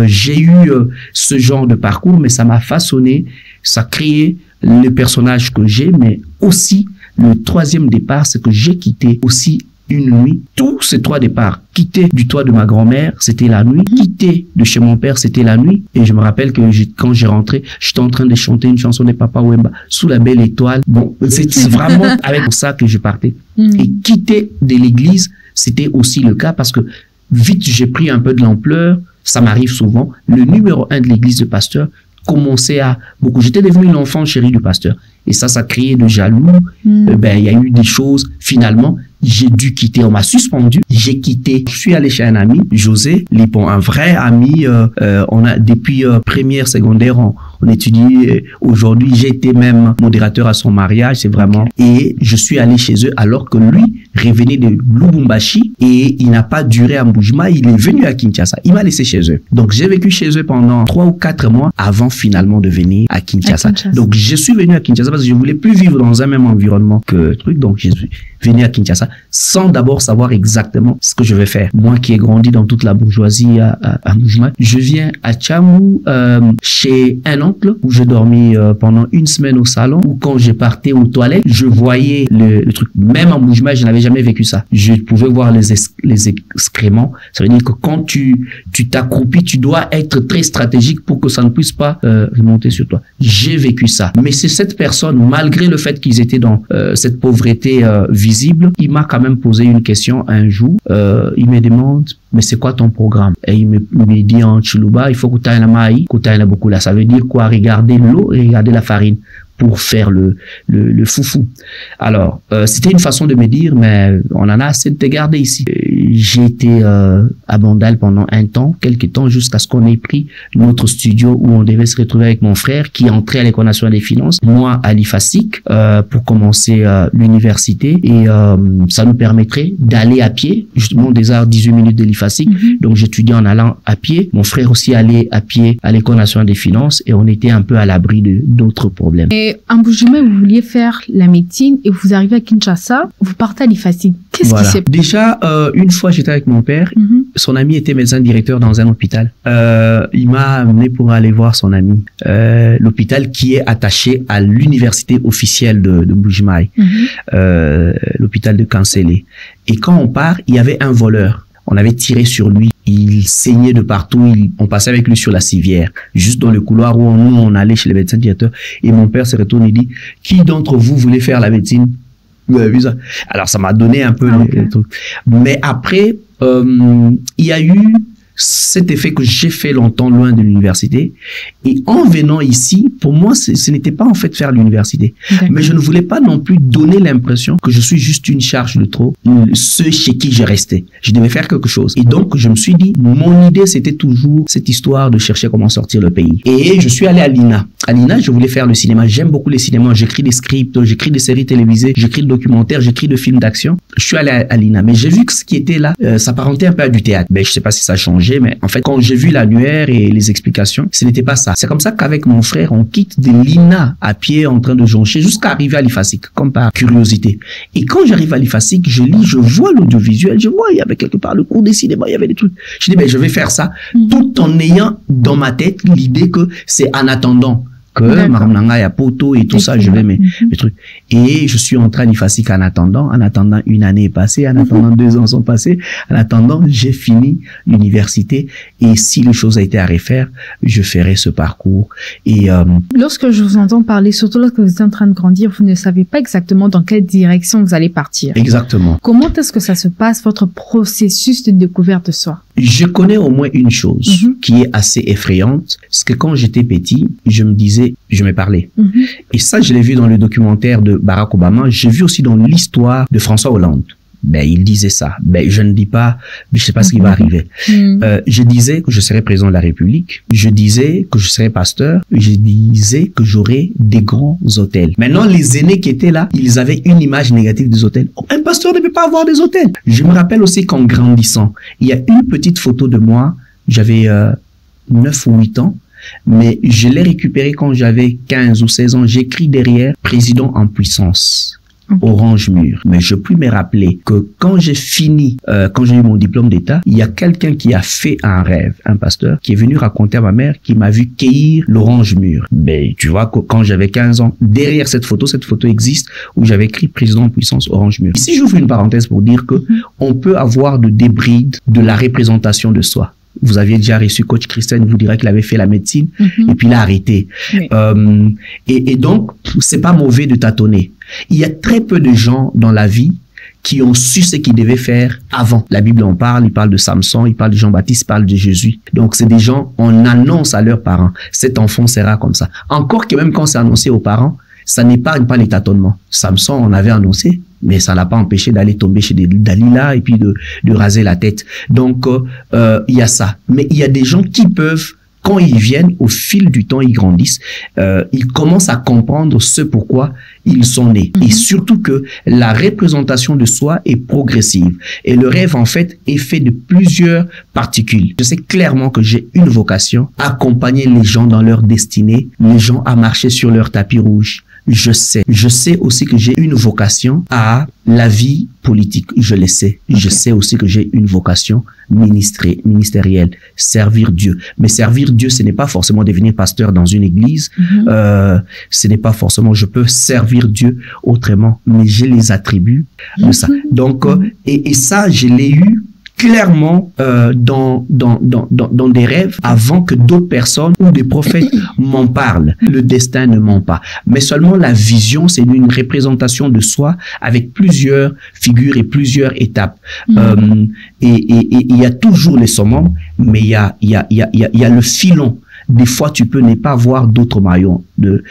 J'ai eu ce genre de parcours, mais ça m'a façonné, ça a créé le personnage que j'ai, mais aussi le 3e départ, c'est que j'ai quitté aussi une nuit, tous ces 3 départs, quitter du toit de ma grand-mère, c'était la nuit, quitter de chez mon père, c'était la nuit, et je me rappelle que quand j'ai rentré, j'étais en train de chanter une chanson de Papa Wemba sous la belle étoile. Bon, c'est vraiment avec ça que je partais. Et quitter de l'église, c'était aussi le cas parce que vite, j'ai pris un peu de l'ampleur, ça m'arrive souvent. Le numéro 1 de l'église de pasteur commençait à beaucoup. J'étais devenu l'enfant chéri du pasteur. Et ça créait de jaloux. Ben, il y a eu des choses. Finalement, j'ai dû quitter. On m'a suspendu. J'ai quitté. Je suis allé chez un ami, José Lipon, un vrai ami. On a depuis première, secondaire, on étudie. Aujourd'hui, j'ai été même modérateur à son mariage. C'est vraiment. Et je suis allé chez eux alors que lui revenait de Lubumbashi et il n'a pas duré à Mbuji-Mayi. Il est venu à Kinshasa. Il m'a laissé chez eux. Donc, j'ai vécu chez eux pendant 3 ou 4 mois avant finalement de venir à Kinshasa. Donc, je suis venu à Kinshasa parce que je voulais plus vivre dans un même environnement que truc. Donc, je suis venu à Kinshasa sans d'abord savoir exactement ce que je vais faire. Moi qui ai grandi dans toute la bourgeoisie à Mbuji-Mayi, je viens à Tchamou chez un oncle où j'ai dormi pendant 1 semaine au salon, où quand je partais aux toilettes, je voyais le truc. Même en Mbuji-Mayi, je n'avais jamais vécu ça. Je pouvais voir les excréments. Ça veut dire que quand tu t'accroupis, tu dois être très stratégique pour que ça ne puisse pas remonter sur toi. J'ai vécu ça. Mais c'est cette personne, malgré le fait qu'ils étaient dans cette pauvreté visible, il m'a quand même posé une question un jour. Il me demande, mais c'est quoi ton programme? Et il me dit en Chiluba, il faut que tu ailles la maï, que tu ailles beaucoup là. Ça veut dire quoi? Regarder l'eau et regarder la farine pour faire le foufou. Alors, c'était une façon de me dire, mais on en a assez de te garder ici. J'ai été à Bandal pendant quelques temps, jusqu'à ce qu'on ait pris notre studio où on devait se retrouver avec mon frère qui entrait à l'École nationale des finances, moi à l'IFASIC, pour commencer l'université. Et ça nous permettrait d'aller à pied, justement des arts 18 minutes de l'IFASIC. Donc j'étudiais en allant à pied. Mon frère aussi allait à pied à l'École nationale des finances et on était un peu à l'abri d'autres problèmes. Et en Mbuji-Mayi, vous vouliez faire la médecine et vous arrivez à Kinshasa, vous partez à l'IFASIC. Qu'est-ce qui s'est passé? Déjà, une fois j'étais avec mon père, son ami était médecin directeur dans un hôpital. Il m'a amené pour aller voir son ami. L'hôpital qui est attaché à l'université officielle de Mbuji-Mayi, l'hôpital de Kansele. Et quand on part, il y avait un voleur. On avait tiré sur lui. Il saignait de partout. On passait avec lui sur la civière, juste dans le couloir où on allait chez le médecin directeur. Et mon père se retourne et dit, qui d'entre vous voulait faire la médecine? Vous avez vu ça? Alors, ça m'a donné un peu le truc. Mais après, il y a eu cet effet que j'ai fait longtemps loin de l'université. Et en venant ici, pour moi, ce n'était pas en fait faire l'université. Mais je ne voulais pas non plus donner l'impression que je suis juste une charge de trop, ceux chez qui je restais. Je devais faire quelque chose. Et donc, je me suis dit, mon idée, c'était toujours cette histoire de chercher comment sortir le pays. Et je suis allé à l'INA. À l'INA, je voulais faire le cinéma. J'aime beaucoup les cinémas. J'écris des scripts, j'écris des séries télévisées, j'écris des documentaires, j'écris des films d'action. Je suis allé à l'INA. Mais j'ai vu que ce qui était là, s'apparentait un peu à du théâtre. Mais je sais pas si ça a changé, mais en fait, quand j'ai vu l'annuaire et les explications, ce n'était pas ça. C'est comme ça qu'avec mon frère, on quitte de l'INA à pied en train de joncher jusqu'à arriver à l'IFASIC, comme par curiosité. Et quand j'arrive à l'IFASIC, je lis, je vois l'audiovisuel, je vois, il y avait quelque part le cours des cinémas, il y avait des trucs. Je dis, ben, je vais faire ça, tout en ayant dans ma tête l'idée que c'est en attendant que Maramnanga ya poto et tout ça, je vais mes trucs. Et je suis entré à l'IFASIC en attendant 1 année est passée, en attendant 2 ans sont passés, en attendant, j'ai fini l'université et si les choses a été à refaire, je ferai ce parcours. Et lorsque je vous entends parler, surtout lorsque vous êtes en train de grandir, vous ne savez pas exactement dans quelle direction vous allez partir. Exactement. Comment est-ce que ça se passe, votre processus de découverte de soi? Je connais au moins une chose qui est assez effrayante, c'est que quand j'étais petit, je me disais, je me parlais. Et ça, je l'ai vu dans le documentaire de Barack Obama, j'ai vu aussi dans l'histoire de François Hollande. Ben, il disait ça. Ben, je ne dis pas, je sais pas ce qui va arriver. Je disais que je serais président de la République. Je disais que je serais pasteur. Je disais que j'aurais des grands hôtels. Maintenant, les aînés qui étaient là, ils avaient une image négative des hôtels. Oh, un pasteur ne peut pas avoir des hôtels. Je me rappelle aussi qu'en grandissant, il y a une petite photo de moi. J'avais 9 ou 8 ans. Mais je l'ai récupérée quand j'avais 15 ou 16 ans. J'écris derrière président en puissance. orange mûr. Mais je puis me rappeler que quand j'ai fini, quand j'ai eu mon diplôme d'État, il y a quelqu'un qui a fait un rêve, un pasteur, qui est venu raconter à ma mère qu'il m'a vu cueillir l'orange mûr. Mais tu vois, quand j'avais 15 ans, derrière cette photo existe où j'avais écrit président en puissance orange mûr. Ici, j'ouvre une parenthèse pour dire que on peut avoir de débride de la représentation de soi. Vous aviez déjà reçu coach Christian, il vous dirait qu'il avait fait la médecine et puis il a arrêté. Oui. Et donc, c'est pas mauvais de tâtonner. Il y a très peu de gens dans la vie qui ont su ce qu'ils devaient faire avant. La Bible en parle, il parle de Samson, il parle de Jean-Baptiste, il parle de Jésus. Donc, c'est des gens, on annonce à leurs parents, cet enfant sera comme ça. Encore que même quand c'est annoncé aux parents, ça n'épargne pas les tâtonnements. Samson, on avait annoncé, mais ça l'a pas empêché d'aller tomber chez des Dalila et puis de raser la tête. Donc, il y a ça. Mais il y a des gens qui peuvent, quand ils viennent, au fil du temps, ils grandissent, ils commencent à comprendre ce pourquoi ils sont nés. Et surtout que la représentation de soi est progressive. Et le rêve, en fait, est fait de plusieurs particules. Je sais clairement que j'ai une vocation, accompagner les gens dans leur destinée, les gens à marcher sur leur tapis rouge. Je sais aussi que j'ai une vocation à la vie politique. Je le sais. Okay. Je sais aussi que j'ai une vocation ministérielle. Servir Dieu. Mais servir Dieu, ce n'est pas forcément devenir pasteur dans une église. Ce n'est pas forcément, je peux servir Dieu autrement. Mais j'ai les attributs de ça. Donc, et ça, je l'ai eu clairement dans des rêves avant que d'autres personnes ou des prophètes m'en parlent. Le destin ne ment pas. Mais seulement la vision, c'est une représentation de soi avec plusieurs figures et plusieurs étapes. Et il y a toujours les summums, mais il y a le filon. Des fois, tu peux ne pas voir d'autres maillons de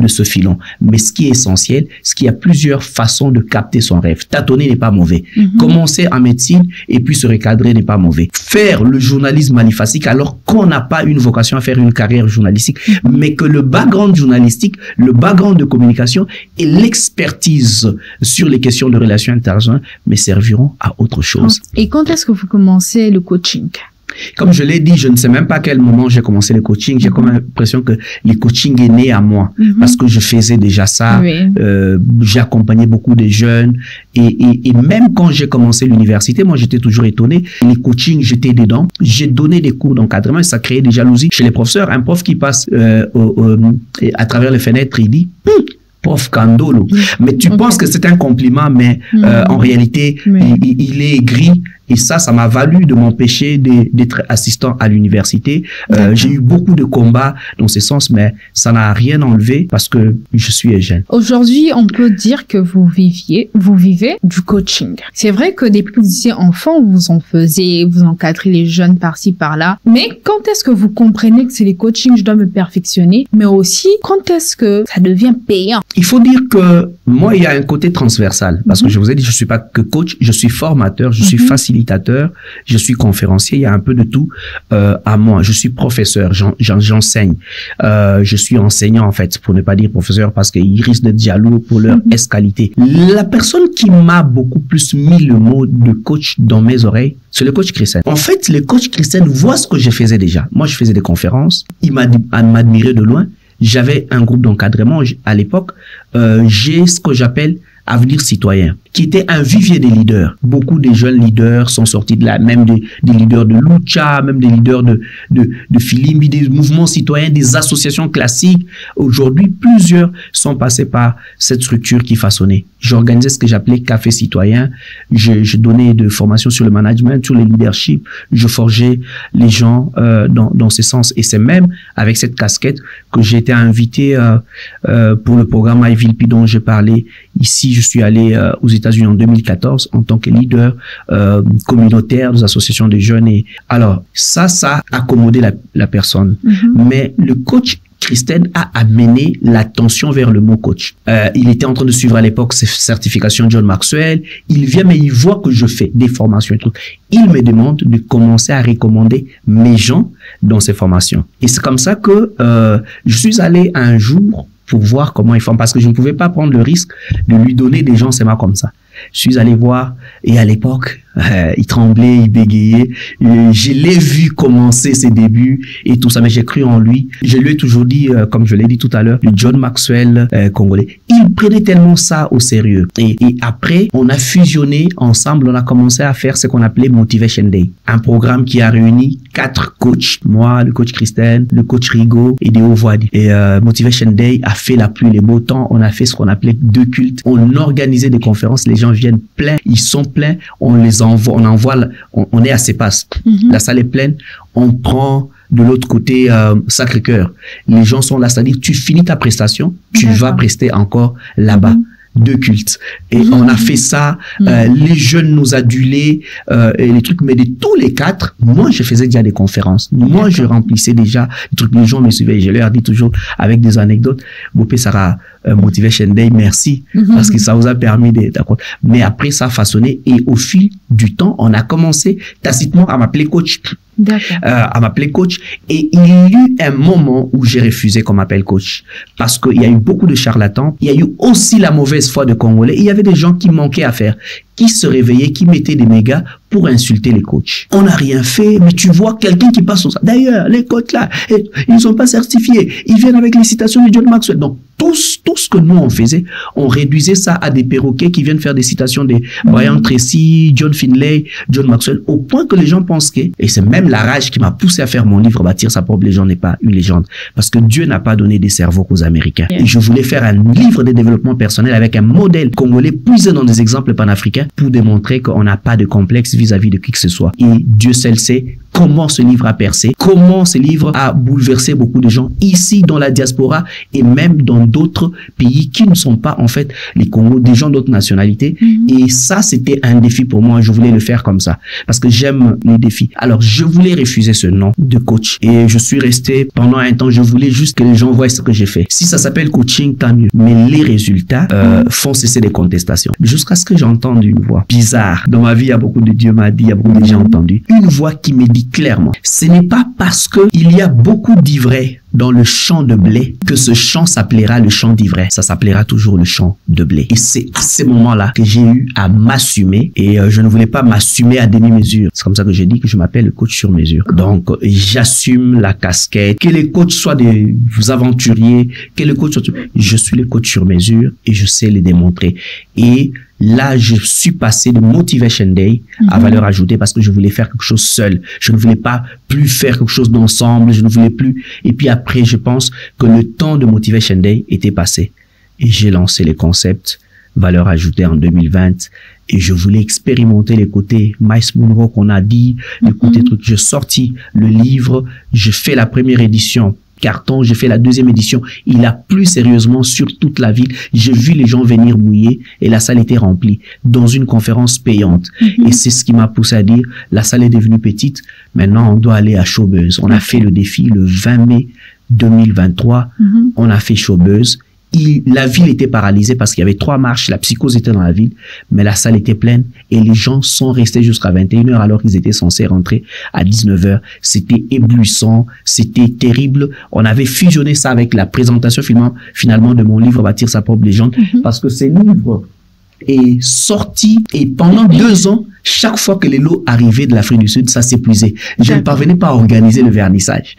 ce filon. Mais ce qui est essentiel, c'est qu'il y a plusieurs façons de capter son rêve. Tâtonner n'est pas mauvais. Commencer en médecine et puis se recadrer n'est pas mauvais. Faire le journalisme malifactique alors qu'on n'a pas une vocation à faire une carrière journalistique, mais que le background journalistique, le background de communication et l'expertise sur les questions de relations interhumaines me serviront à autre chose. Et quand est-ce que vous commencez le coaching? Comme je l'ai dit, je ne sais même pas à quel moment j'ai commencé le coaching. J'ai comme l'impression que le coaching est né à moi parce que je faisais déjà ça. Oui. J'ai accompagné beaucoup de jeunes et même quand j'ai commencé l'université, moi j'étais toujours étonné. Les coachings, j'étais dedans. J'ai donné des cours d'encadrement et ça créait des jalousies chez les professeurs. Un prof qui passe à travers les fenêtres, il dit prof Kandolo. Mais tu penses que c'est un compliment, mais en réalité, il est gris. Et ça m'a valu de m'empêcher d'être assistant à l'université. J'ai eu beaucoup de combats dans ce sens, mais ça n'a rien enlevé parce que je suis jeune. Aujourd'hui, on peut dire que vous vivez du coaching. C'est vrai que depuis que vous étiez enfant, vous en faisiez, vous encadrez les jeunes par-ci, par-là. Mais quand est-ce que vous comprenez que c'est les coachings, je dois me perfectionner, mais aussi quand est-ce que ça devient payant? Il faut dire que moi, il y a un côté transversal parce que je vous ai dit, je suis pas que coach, je suis formateur, je suis facilitateur, je suis conférencier, il y a un peu de tout à moi. Je suis professeur, j'enseigne. Je suis enseignant en fait, pour ne pas dire professeur parce qu'ils risquent d'être jaloux pour leur escalité. La personne qui m'a beaucoup plus mis le mot de coach dans mes oreilles, c'est le coach Christian. En fait, le coach Christian voit ce que je faisais déjà. Moi, je faisais des conférences, il m'admirait de loin. J'avais un groupe d'encadrement à l'époque. J'ai ce que j'appelle Avenir Citoyen, qui était un vivier des leaders. Beaucoup de jeunes leaders sont sortis de là, même des leaders de Lucha, même des leaders de Filimbi, des mouvements citoyens, des associations classiques. Aujourd'hui, plusieurs sont passés par cette structure qui façonnait. J'organisais ce que j'appelais Café Citoyen. Je donnais des formations sur le management, sur le leadership. Je forgeais les gens dans ce sens. Et c'est même avec cette casquette que j'ai été invité pour le programme IVLP dont j'ai parlé ici. Je suis allé aux États-Unis en 2014 en tant que leader communautaire des associations de jeunes. Et alors, ça a accommodé la personne. Mais le coach Christian a amené l'attention vers le mot coach. Il était en train de suivre à l'époque ses certifications John Maxwell. Il vient, mais il voit que je fais des formations et tout. Il me demande de commencer à recommander mes gens dans ces formations. Et c'est comme ça que je suis allé un jour pour voir comment ils font, parce que je ne pouvais pas prendre le risque de lui donner des gens seulement comme ça. Je suis allé voir et à l'époque, il tremblait, il bégayait. Je l'ai vu commencer ses débuts et tout ça, mais j'ai cru en lui. Je lui ai toujours dit, comme je l'ai dit tout à l'heure, le John Maxwell congolais. Il prenait tellement ça au sérieux. Et après, on a fusionné ensemble, on a commencé à faire ce qu'on appelait Motivation Day. Un programme qui a réuni 4 coachs. Moi, le coach Christelle, le coach Rigo et Deo Voadi. Et Motivation Day a fait la pluie, les beaux temps. On a fait ce qu'on appelait 2 cultes. On organisait des conférences, les gens viennent pleins, ils sont pleins, on est à ses passes. La salle est pleine, on prend de l'autre côté Sacré-Cœur. Les gens sont là, c'est-à-dire tu finis ta prestation, tu vas prester encore là-bas. 2 cultes. Et on a fait ça, les jeunes nous adulaient, et les trucs, mais de tous les 4, moi, je faisais déjà des conférences. Moi, je remplissais déjà des trucs, les gens me suivaient. Je leur dis toujours avec des anecdotes, Bopé Sarah, Motivation Day, merci, parce que ça vous a permis d'accord. Mais après, ça a façonné, et au fil du temps, on a commencé tacitement à m'appeler coach. À m'appeler coach, et il y a eu un moment où j'ai refusé qu'on m'appelle coach parce qu'il y a eu beaucoup de charlatans, il y a eu aussi la mauvaise foi de Congolais, il y avait des gens qui manquaient à faire, qui se réveillaient, qui mettaient des mégas pour insulter les coachs. On n'a rien fait, mais tu vois quelqu'un qui passe sur ça. D'ailleurs, les coachs là, ils ne sont pas certifiés, ils viennent avec les citations de John Maxwell. Donc tout ce que nous on faisait, on réduisait ça à des perroquets qui viennent faire des citations de Brian Tracy, John Finlay, John Maxwell, au point que les gens pensent que, et c'est même la rage qui m'a poussé à faire mon livre Bâtir sa propre légende n'est pas une légende, parce que Dieu n'a pas donné des cerveaux qu'aux Américains. Et je voulais faire un livre de développement personnel avec un modèle congolais puisé dans des exemples panafricains pour démontrer qu'on n'a pas de complexe vis-à-vis de qui que ce soit. Et Dieu seul sait comment ce livre a percé, comment ce livre a bouleversé beaucoup de gens ici dans la diaspora et même dans d'autres pays qui ne sont pas en fait les Congos, des gens d'autres nationalités. Et ça, c'était un défi pour moi. Je voulais le faire comme ça parce que j'aime les défis. Alors, je voulais refuser ce nom de coach et je suis resté pendant un temps. Je voulais juste que les gens voient ce que j'ai fait. Si ça s'appelle coaching, tant mieux. Mais les résultats font cesser les contestations. Jusqu'à ce que j'entende une voix bizarre. Dans ma vie, il y a beaucoup de Dieu m'a dit, il y a beaucoup de gens entendus. Une voix qui me dit clairement, ce n'est pas parce que il y a beaucoup d'ivraie dans le champ de blé que ce champ s'appellera le champ d'ivraie. Ça s'appellera toujours le champ de blé. Et c'est à ces moments-là que j'ai eu à m'assumer et je ne voulais pas m'assumer à demi-mesure. C'est comme ça que j'ai dit que je m'appelle le coach sur mesure. Donc, j'assume la casquette. Que les coachs soient des aventuriers, que les coachs soient... Je suis le coach sur mesure et je sais les démontrer. Et là, je suis passé de Motivation Day à valeur ajoutée parce que je voulais faire quelque chose seul. Je ne voulais pas plus faire quelque chose d'ensemble. Je ne voulais plus. Et puis après, je pense que le temps de Motivation Day était passé. Et j'ai lancé les concepts valeur ajoutée en 2020. Et je voulais expérimenter les côtés Miles Monroe qu'on a dit, les côtés trucs. J'ai sorti le livre. Je fais la première édition. Carton, j'ai fait la 2e édition, il a plu sérieusement sur toute la ville, j'ai vu les gens venir mouiller et la salle était remplie dans une conférence payante et c'est ce qui m'a poussé à dire, la salle est devenue petite, maintenant on doit aller à Showbuzz. On a fait le défi le 20 mai 2023, on a fait Showbuzz. La ville était paralysée parce qu'il y avait 3 marches, la psychose était dans la ville, mais la salle était pleine et les gens sont restés jusqu'à 21h alors qu'ils étaient censés rentrer à 19h. C'était éblouissant, c'était terrible. On avait fusionné ça avec la présentation finalement de mon livre Bâtir sa propre légende parce que ce livre est sorti et pendant 2 ans, chaque fois que les lots arrivaient de l'Afrique du Sud, ça s'épuisait. Je ne parvenais pas à organiser le vernissage.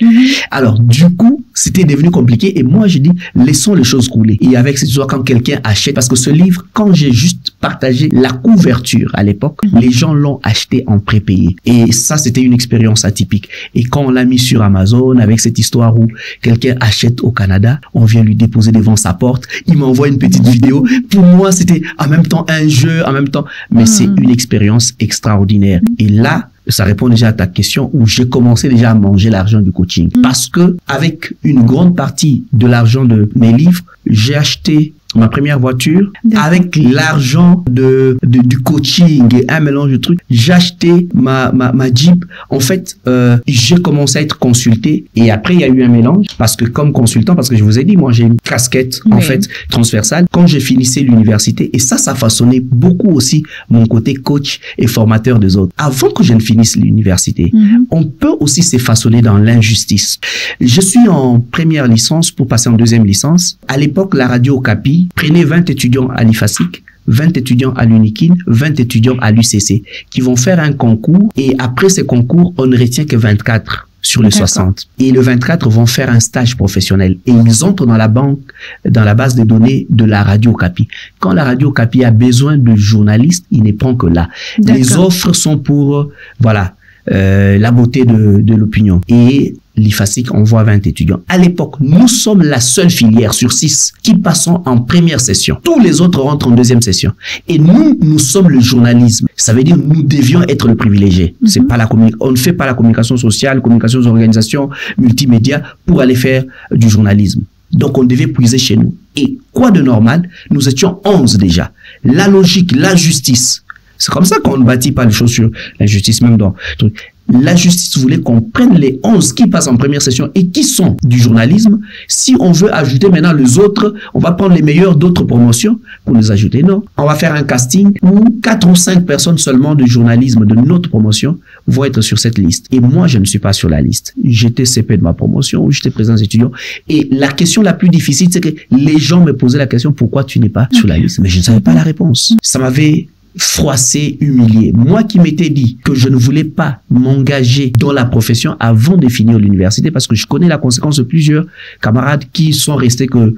Alors, du coup, c'était devenu compliqué. Et moi, je dis, laissons les choses couler. Et avec cette histoire, quand quelqu'un achète, parce que ce livre, quand j'ai juste partagé la couverture à l'époque, les gens l'ont acheté en prépayé. Et ça, c'était une expérience atypique. Et quand on l'a mis sur Amazon, avec cette histoire où quelqu'un achète au Canada, on vient lui déposer devant sa porte, il m'envoie une petite vidéo. Pour moi, c'était en même temps un jeu, en même temps, mais c'est une expérience extraordinaire. Et là, ça répond déjà à ta question où j'ai commencé déjà à manger l'argent du coaching. Parce que avec une grande partie de l'argent de mes livres, j'ai acheté ma première voiture avec l'argent du coaching et un mélange de trucs. J'ai acheté ma Jeep. En fait, j'ai commencé à être consulté et après il y a eu un mélange parce que comme consultant, parce que je vous ai dit, moi j'ai une casquette en fait transversale quand j'ai finissé l'université et ça façonnait beaucoup aussi mon côté coach et formateur des autres. Avant que je ne finisse l'université, on peut aussi se façonner dans l'injustice. Je suis en première licence pour passer en 2e licence. À l'époque, la radio Okapi prenait 20 étudiants à l'IFASIC 20 étudiants à l'UNIKIN, 20 étudiants à l'UCC, qui vont faire un concours, et après ces concours, on ne retient que 24 sur les 60. Et les 24 vont faire un stage professionnel. Et ils entrent dans la banque, dans la base de données de la Radio Okapi. Quand la Radio Okapi a besoin de journalistes, il ne prend que là. Les offres sont pour, voilà, la beauté de l'opinion. Et l'IFASIC envoie 20 étudiants. À l'époque, nous sommes la seule filière sur 6 qui passons en première session. Tous les autres rentrent en deuxième session. Et nous sommes le journalisme. Ça veut dire nous devions être le privilégié. C'est pas on ne fait pas la communication sociale, communication aux organisations, multimédia pour aller faire du journalisme. Donc, on devait puiser chez nous. Et quoi de normal? Nous étions 11 déjà. La logique, la justice. C'est comme ça qu'on ne bâtit pas les choses sur l'injustice, même dans le truc. La justice voulait qu'on prenne les 11 qui passent en première session et qui sont du journalisme. Si on veut ajouter maintenant les autres, on va prendre les meilleurs d'autres promotions pour les ajouter. Non, on va faire un casting où 4 ou 5 personnes seulement du journalisme de notre promotion vont être sur cette liste. Et moi, je ne suis pas sur la liste. J'étais CP de ma promotion, j'étais président des étudiants. Et la question la plus difficile, c'est que les gens me posaient la question, pourquoi tu n'es pas sur la liste? Mais je ne savais pas la réponse. Ça m'avait froissé, humilié. Moi qui m'étais dit que je ne voulais pas m'engager dans la profession avant de finir l'université, parce que je connais la conséquence de plusieurs camarades qui sont restés que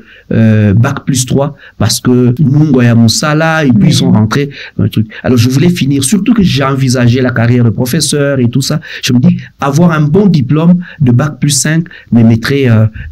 bac plus 3 parce que Mungoya Moussala et puis ils sont rentrés dans le truc. Alors je voulais finir, surtout que j'ai envisagé la carrière de professeur et tout ça. Je me dis, avoir un bon diplôme de bac plus 5 me mettrait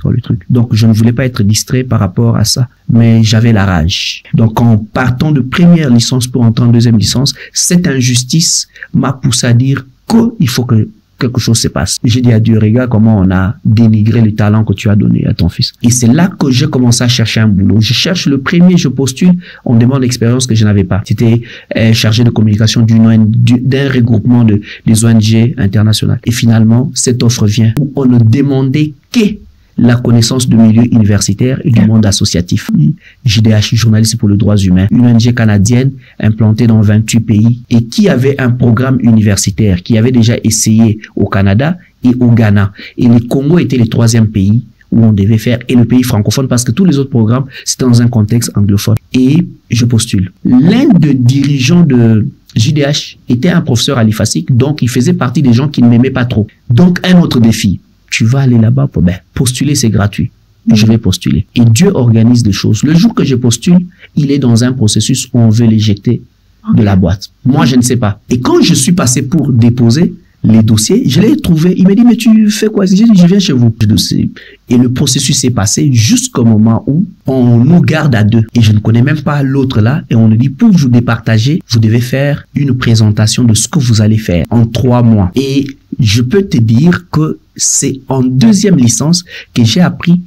dans le truc. Donc je ne voulais pas être distrait par rapport à ça. Mais j'avais la rage. Donc, en partant de première licence pour entrer en deuxième licence, cette injustice m'a poussé à dire qu'il faut que quelque chose se passe. J'ai dit à Dieu, regarde comment on a dénigré le talent que tu as donné à ton fils. Et c'est là que j'ai commencé à chercher un boulot. Je cherche le premier, je postule, on me demande l'expérience que je n'avais pas. C'était chargé de communication d'un regroupement des ONG internationales. Et finalement, cette offre vient où on ne demandait que la connaissance du milieu universitaire et du monde associatif. JDH, Journalistes pour les droits humains, une ONG canadienne implantée dans 28 pays et qui avait un programme universitaire qui avait déjà essayé au Canada et au Ghana. Et le Congo était le 3e pays où on devait faire, et le pays francophone, parce que tous les autres programmes, c'était dans un contexte anglophone. Et je postule. L'un des dirigeants de JDH était un professeur à l'IFASIC, donc il faisait partie des gens qui ne m'aimaient pas trop. Donc un autre défi. Tu vas aller là-bas pour postuler, c'est gratuit. Je vais postuler. Et Dieu organise des choses. Le jour que je postule, il est dans un processus où on veut l'éjecter de la boîte. Moi, je ne sais pas. Et quand je suis passé pour déposer les dossiers, je l'ai trouvé. Il m'a dit, mais tu fais quoi? J'ai dit, je viens chez vous. Et le processus s'est passé jusqu'au moment où on nous garde à 2. Et je ne connais même pas l'autre là. Et on nous dit, pour vous départager, vous devez faire une présentation de ce que vous allez faire en 3 mois. Et je peux te dire que c'est en deuxième licence que j'ai appris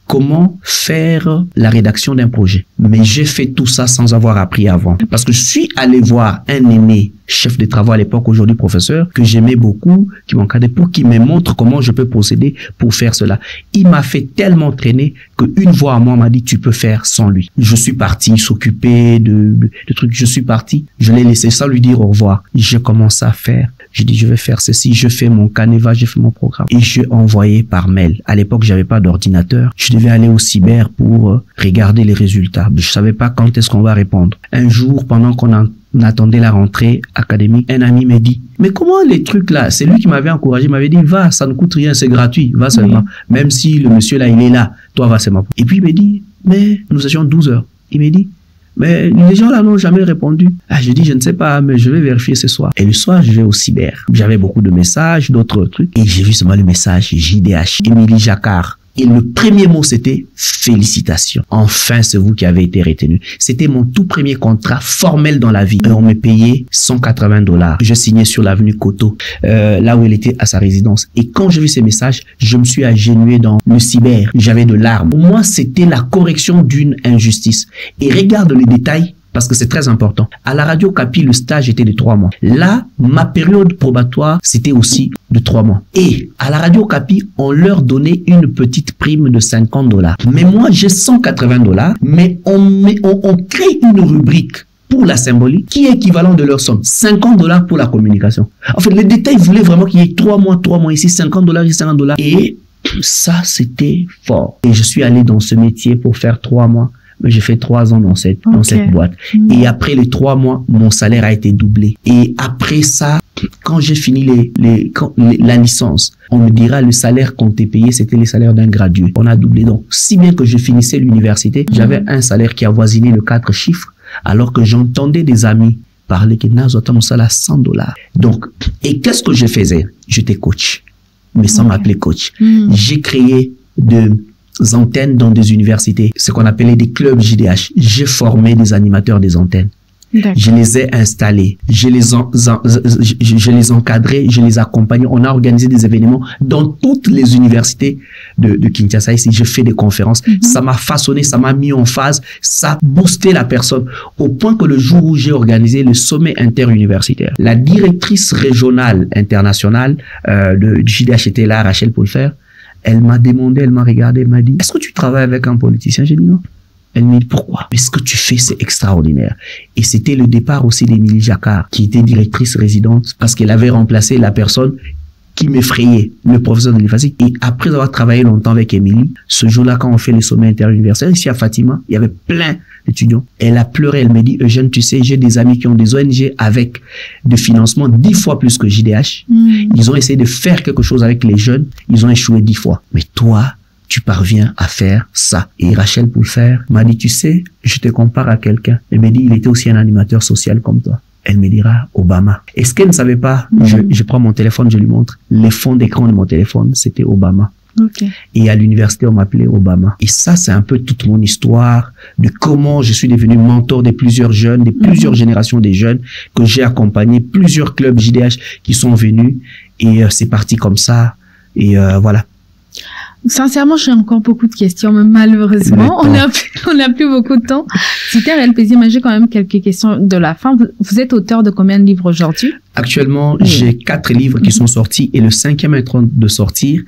comment faire la rédaction d'un projet. Mais j'ai fait tout ça sans avoir appris avant. Parce que je suis allé voir un aîné, chef de travaux à l'époque, aujourd'hui professeur, que j'aimais beaucoup, qui m'encadrait, pour qu'il me montre comment je peux procéder pour faire cela. Il m'a fait tellement traîner qu'une voix à moi m'a dit, tu peux faire sans lui. Je suis parti s'occuper de trucs. Je suis parti, je l'ai laissé sans lui dire au revoir. J'ai commencé à faire. J'ai dit, je vais faire ceci, je fais mon Caneva, je fais mon programme. Et je envoyé par mail. À l'époque, j'avais pas d'ordinateur. Je devais aller au cyber pour regarder les résultats. Je savais pas quand est-ce qu'on va répondre. Un jour, pendant qu'on attendait la rentrée académique, un ami m'a dit, mais comment les trucs là? C'est lui qui m'avait encouragé, il m'avait dit, va, ça ne coûte rien, c'est gratuit, va seulement. Même si le monsieur là, il est là, toi va seulement. Et puis il m'a dit, mais nous étions 12 heures. Il m'a dit, mais les gens là n'ont jamais répondu. Ah, j'ai dit, je ne sais pas, mais je vais vérifier ce soir. Et le soir, je vais au cyber. J'avais beaucoup de messages, d'autres trucs. Et j'ai vu seulement le message JDH, Émilie Jacquard. Et le premier mot, c'était félicitations. Enfin, c'est vous qui avez été retenu. C'était mon tout premier contrat formel dans la vie. Et on me payait $180. Je signais sur l'avenue Coteau, là où il était à sa résidence. Et quand j'ai vu ces messages, je me suis agenouillé dans le cyber. J'avais de larmes. Pour moi, c'était la correction d'une injustice. Et regarde les détails, parce que c'est très important. À la Radio Okapi, le stage était de 3 mois. Là, ma période probatoire, c'était aussi de 3 mois. Et à la Radio Okapi, on leur donnait une petite prime de $50. Mais moi, j'ai $180, mais on crée une rubrique pour la symbolique qui est équivalent de leur somme. $50 pour la communication. En fait, les détails voulaient vraiment qu'il y ait 3 mois ici, $50 ici, $50. Et ça, c'était fort. Et je suis allé dans ce métier pour faire 3 mois. Mais j'ai fait 3 ans dans cette boîte. Et après les 3 mois, mon salaire a été doublé. Et après ça, quand j'ai fini la licence, on me dira le salaire qu'on t'est payé, c'était le salaire d'un gradué. On a doublé. Donc, si bien que je finissais l'université, j'avais un salaire qui avoisinait le 4 chiffres, alors que j'entendais des amis parler que Nazotan au salaire $100. Donc, et qu'est-ce que je faisais? J'étais coach, mais sans m'appeler coach. J'ai créé des antennes dans des universités, ce qu'on appelait des clubs JDH. J'ai formé des animateurs des antennes. Je les ai installés, je les encadrais, je les accompagnais. On a organisé des événements dans toutes les universités de Kinshasa ici. Je fais des conférences. Ça m'a façonné, ça m'a mis en phase, ça a boosté la personne au point que le jour où j'ai organisé le sommet interuniversitaire, la directrice régionale internationale du JDH était là, Rachel Poulfer. Elle m'a demandé, elle m'a regardé, elle m'a dit, est-ce que tu travailles avec un politicien? J'ai dit non. Elle me dit pourquoi? Mais ce que tu fais, c'est extraordinaire. Et c'était le départ aussi d'Émilie Jacquard, qui était directrice résidente, parce qu'elle avait remplacé la personne qui m'effrayait, le professeur de l'IFASIC. Et après avoir travaillé longtemps avec Émilie, ce jour-là, quand on fait les sommets interuniversitaires, ici à Fatima, il y avait plein d'étudiants. Elle a pleuré, elle me dit, Eugène, tu sais, j'ai des amis qui ont des ONG avec de financement 10 fois plus que JDH. Ils ont essayé de faire quelque chose avec les jeunes, ils ont échoué 10 fois. Mais toi, tu parviens à faire ça. Et Rachel Poulfer m'a dit, tu sais, je te compare à quelqu'un. Elle m'a dit, il était aussi un animateur social comme toi. Elle me dira, Obama. Et ce qu'elle ne savait pas, je prends mon téléphone, je lui montre. Les fonds d'écran de mon téléphone, c'était Obama. Et à l'université, on m'appelait Obama. Et ça, c'est un peu toute mon histoire de comment je suis devenu mentor de plusieurs jeunes, de plusieurs générations des jeunes que j'ai accompagnés, plusieurs clubs JDH qui sont venus. Et c'est parti comme ça. Et voilà. Sincèrement, j'ai encore beaucoup de questions, mais malheureusement, on n'a plus beaucoup de temps. C'était un réel plaisir, mais j'ai quand même quelques questions de la fin. Vous êtes auteur de combien de livres aujourd'hui? Actuellement, j'ai 4 livres qui sont sortis et le 5e est en train de sortir.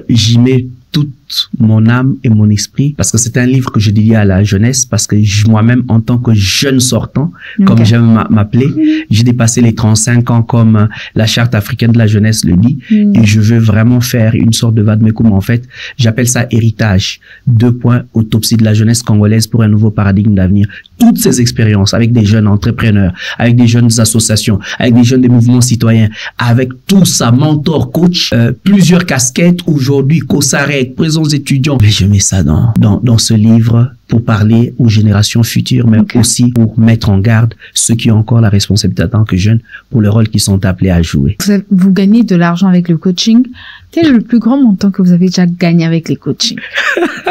J'y mets toute mon âme et mon esprit parce que c'est un livre que je dédie à la jeunesse parce que moi-même, en tant que jeune sortant, comme j'aime m'appeler, j'ai dépassé les 35 ans comme la charte africaine de la jeunesse le dit et je veux vraiment faire une sorte de vademecum. En fait, j'appelle ça héritage. 2 autopsie de la jeunesse congolaise pour un nouveau paradigme d'avenir. Toutes ces expériences avec des jeunes entrepreneurs, avec des jeunes associations, avec des jeunes des mouvements citoyens, avec tout ça, mentor, coach, plusieurs casquettes aujourd'hui, COSAREC, présents étudiants. Mais je mets ça dans ce livre pour parler aux générations futures, mais aussi pour mettre en garde ceux qui ont encore la responsabilité en tant que jeunes pour le rôle qu'ils sont appelés à jouer. Vous gagnez de l'argent avec le coaching. Quel est le plus grand montant que vous avez déjà gagné avec les coachings?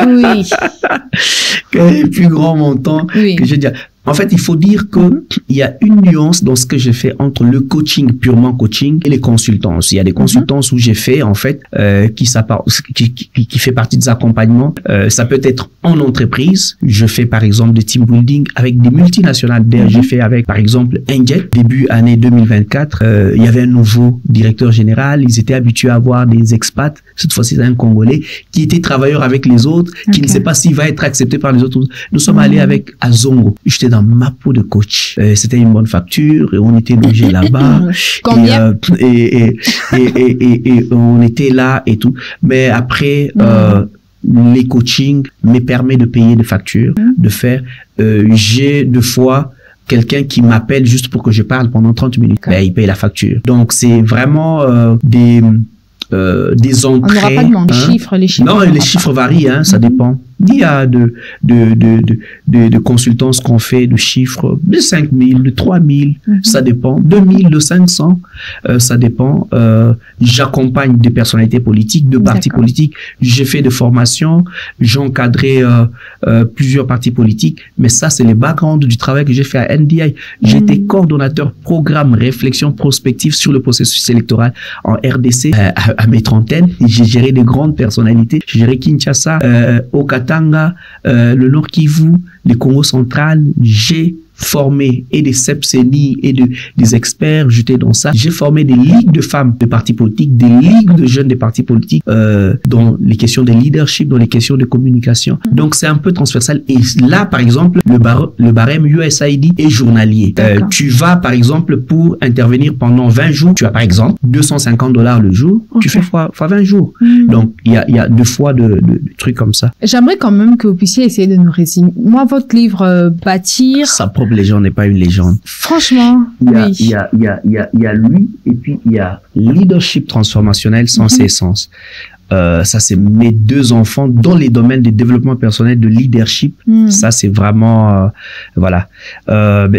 Oui. Quel est le plus grand montant que j'ai déjà... En fait, il faut dire que il y a une nuance dans ce que j'ai fait entre le coaching, purement coaching, et les consultances. Il y a des consultances où j'ai fait, en fait, qui fait partie des accompagnements. Ça peut être en entreprise. Je fais, par exemple, des team building avec des multinationales. J'ai fait avec, par exemple, Enjet. Début année 2024, il y avait un nouveau directeur général. Ils étaient habitués à avoir des expats. Cette fois-ci, c'est un Congolais qui était travailleur avec les autres, qui ne sait pas s'il va être accepté par les autres. Nous sommes allés avec Azongo. J'étais dans ma peau de coach. C'était une bonne facture et on était logés là-bas. Combien? Et on était là et tout. Mais après, les coachings me permettent de payer des factures, de faire. J'ai 2 fois quelqu'un qui m'appelle juste pour que je parle pendant 30 minutes. Ben, il paye la facture. Donc, c'est vraiment des entrées. On n'aura pas de chiffres, les chiffres. Non, les chiffres varient, ça dépend. Il y a de consultances qu'on fait de chiffres de 5 000, de 3 000, ça dépend, 2 000, de 500, ça dépend. J'accompagne des personnalités politiques, de partis politiques. J'ai fait des formations, j'ai encadré plusieurs partis politiques, mais ça, c'est le background du travail que j'ai fait à NDI. J'étais coordonnateur programme réflexion prospective sur le processus électoral en RDC à mes trentaines. J'ai géré des grandes personnalités. J'ai géré Kinshasa, Okatanga, le Nord Kivu, le Congo central. J'ai formé et des CEPSENI et des experts jetés dans ça. J'ai formé des ligues de femmes de partis politiques, des ligues de jeunes des partis politiques, dans les questions de leadership, dans les questions de communication. Donc, c'est un peu transversal. Et là, par exemple, le barème USAID est journalier. Tu vas, par exemple, pour intervenir pendant 20 jours, tu as, par exemple, $250 le jour. Tu fais fois 20 jours. Donc, il y a 2 fois de trucs comme ça. J'aimerais quand même que vous puissiez essayer de nous résumer. Moi, votre livre, Bâtir... Sa propre légende n'est pas une légende. Franchement, oui. Il y a lui, et puis il y a leadership transformationnel sans cessance. Ça, c'est mes 2 enfants dans les domaines de développement personnel, de leadership. Ça, c'est vraiment, voilà.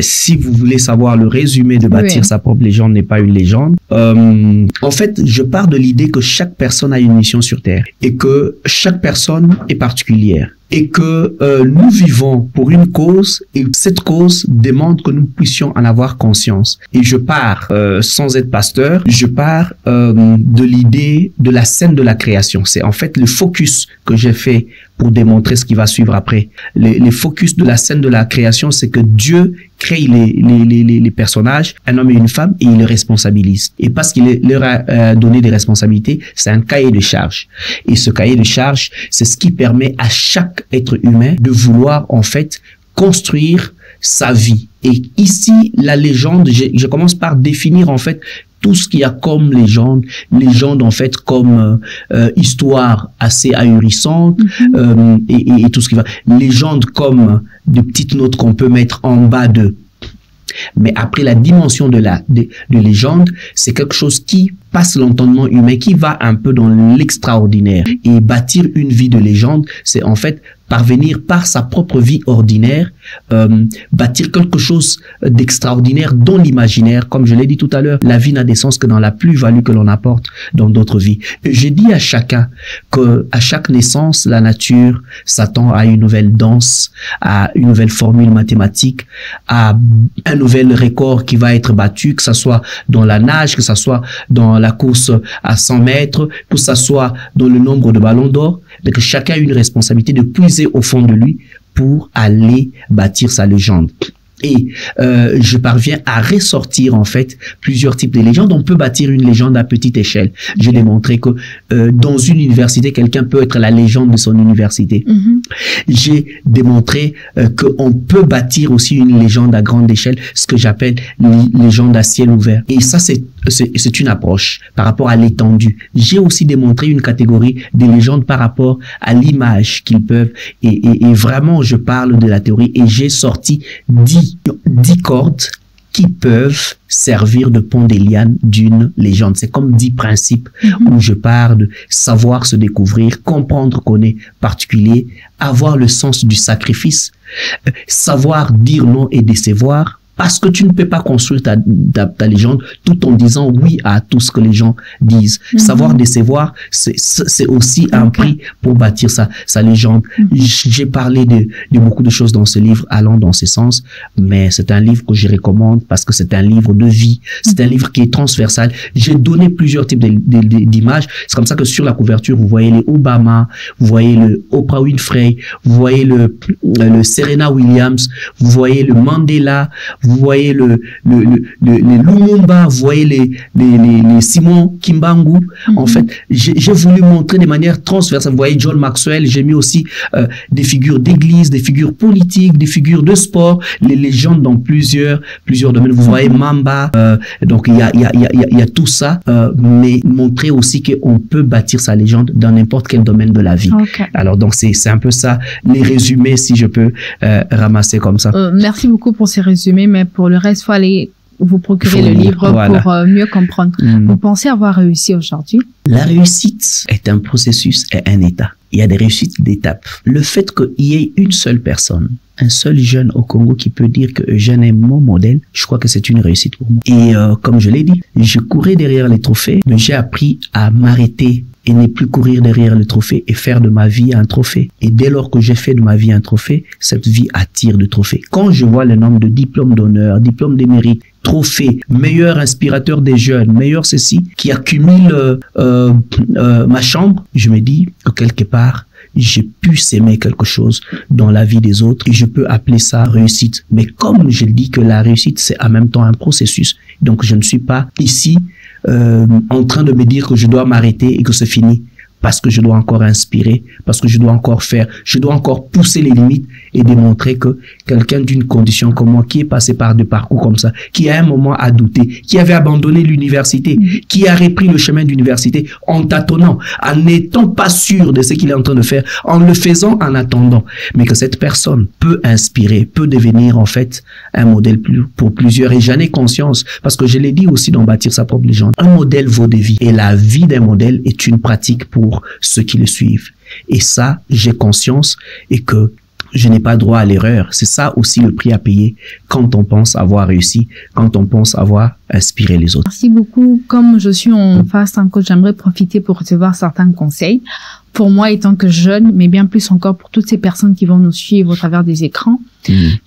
Si vous voulez savoir le résumé de Bâtir sa propre légende n'est pas une légende. En fait, je pars de l'idée que chaque personne a une mission sur Terre et que chaque personne est particulière. Et que nous vivons pour une cause et cette cause demande que nous puissions en avoir conscience. Et je pars, sans être pasteur, je pars de l'idée de la scène de la création. C'est en fait le focus que j'ai fait pour démontrer ce qui va suivre après. Les focus de la scène de la création, c'est que Dieu crée les personnages, un homme et une femme, et il les responsabilise. Et parce qu'il leur a donné des responsabilités, c'est un cahier de charges. Et ce cahier de charges, c'est ce qui permet à chaque être humain de vouloir, en fait, construire sa vie. Et ici, la légende, je commence par définir, en fait, tout ce qu'il y a comme légende en fait comme histoire assez ahurissante et tout ce qui va. Légende comme de petites notes qu'on peut mettre en bas de. Mais après, la dimension de légende, c'est quelque chose qui passe l'entendement humain, qui va un peu dans l'extraordinaire. Et bâtir une vie de légende, c'est en fait parvenir par sa propre vie ordinaire, bâtir quelque chose d'extraordinaire dans l'imaginaire. Comme je l'ai dit tout à l'heure, la vie n'a de sens que dans la plus-value que l'on apporte dans d'autres vies. Et j'ai dit à chacun que à chaque naissance, la nature s'attend à une nouvelle danse, à une nouvelle formule mathématique, à un nouvel record qui va être battu, que ce soit dans la nage, que ce soit dans la course à 100 mètres, que ce soit dans le nombre de ballons d'or, mais que chacun a une responsabilité de puiser au fond de lui pour aller bâtir sa légende. Et je parviens à ressortir en fait plusieurs types de légendes. On peut bâtir une légende à petite échelle. J'ai démontré que dans une université, quelqu'un peut être la légende de son université. J'ai démontré qu'on peut bâtir aussi une légende à grande échelle, ce que j'appelle légende à ciel ouvert. Et ça, c'est une approche par rapport à l'étendue. J'ai aussi démontré une catégorie des légendes par rapport à l'image qu'ils peuvent. Et vraiment, je parle de la théorie et j'ai sorti 10 cordes qui peuvent servir de pont des lianes d'une légende. C'est comme 10 principes où je pars de savoir se découvrir, comprendre qu'on est particulier, avoir le sens du sacrifice, savoir dire non et décevoir, parce que tu ne peux pas construire ta légende tout en disant oui à tout ce que les gens disent. Savoir décevoir, c'est aussi un prix pour bâtir sa légende. J'ai parlé de beaucoup de choses dans ce livre allant dans ce sens, mais c'est un livre que je recommande parce que c'est un livre de vie. C'est un livre qui est transversal. J'ai donné plusieurs types d'images. C'est comme ça que sur la couverture, vous voyez les Obama, vous voyez le Oprah Winfrey, vous voyez le Serena Williams, vous voyez le Mandela, vous voyez le Lumumba, vous voyez les Simon Kimbangu. En fait, j'ai voulu montrer de manière transversale. Vous voyez John Maxwell, j'ai mis aussi des figures d'église, des figures politiques, des figures de sport, les légendes dans plusieurs domaines. Vous voyez Mamba, donc il y a tout ça, mais montrer aussi qu'on peut bâtir sa légende dans n'importe quel domaine de la vie. Alors donc c'est un peu ça, les résumés, si je peux ramasser comme ça. Merci beaucoup pour ces résumés, mais pour le reste, il faut aller vous procurer le livre pour mieux comprendre. Vous pensez avoir réussi aujourd'hui? La réussite est un processus et un état. Il y a des réussites d'étapes. Le fait qu'il y ait une seule personne, un seul jeune au Congo qui peut dire que Eugène est mon modèle, je crois que c'est une réussite pour moi. Et comme je l'ai dit, je courais derrière les trophées, mais j'ai appris à m'arrêter et ne plus courir derrière le trophée et faire de ma vie un trophée. Et dès lors que j'ai fait de ma vie un trophée, cette vie attire de trophées. Quand je vois le nombre de diplômes d'honneur, diplômes de mérite, trophées, meilleur inspirateur des jeunes, meilleur ceci, qui accumule ma chambre, je me dis que quelque part, j'ai pu s'aimer quelque chose dans la vie des autres et je peux appeler ça réussite. Mais comme je dis que la réussite, c'est en même temps un processus. Donc, je ne suis pas ici en train de me dire que je dois m'arrêter et que c'est fini. Parce que je dois encore inspirer, parce que je dois encore faire, je dois encore pousser les limites et démontrer que quelqu'un d'une condition comme moi, qui est passé par des parcours comme ça, qui à un moment a douté, qui avait abandonné l'université, qui a repris le chemin d'université en tâtonnant, en n'étant pas sûr de ce qu'il est en train de faire, en le faisant en attendant, mais que cette personne peut inspirer, peut devenir en fait un modèle pour plusieurs. Et j'en ai conscience, parce que je l'ai dit aussi dans Bâtir sa propre légende, un modèle vaut des vies. Et la vie d'un modèle est une pratique pour ceux qui le suivent. Et ça, j'ai conscience et que je n'ai pas droit à l'erreur. C'est ça aussi le prix à payer quand on pense avoir réussi, quand on pense avoir inspiré les autres. Merci beaucoup. Comme je suis en face d'un coach, j'aimerais profiter pour recevoir certains conseils. Pour moi, étant que jeune, mais bien plus encore pour toutes ces personnes qui vont nous suivre au travers des écrans,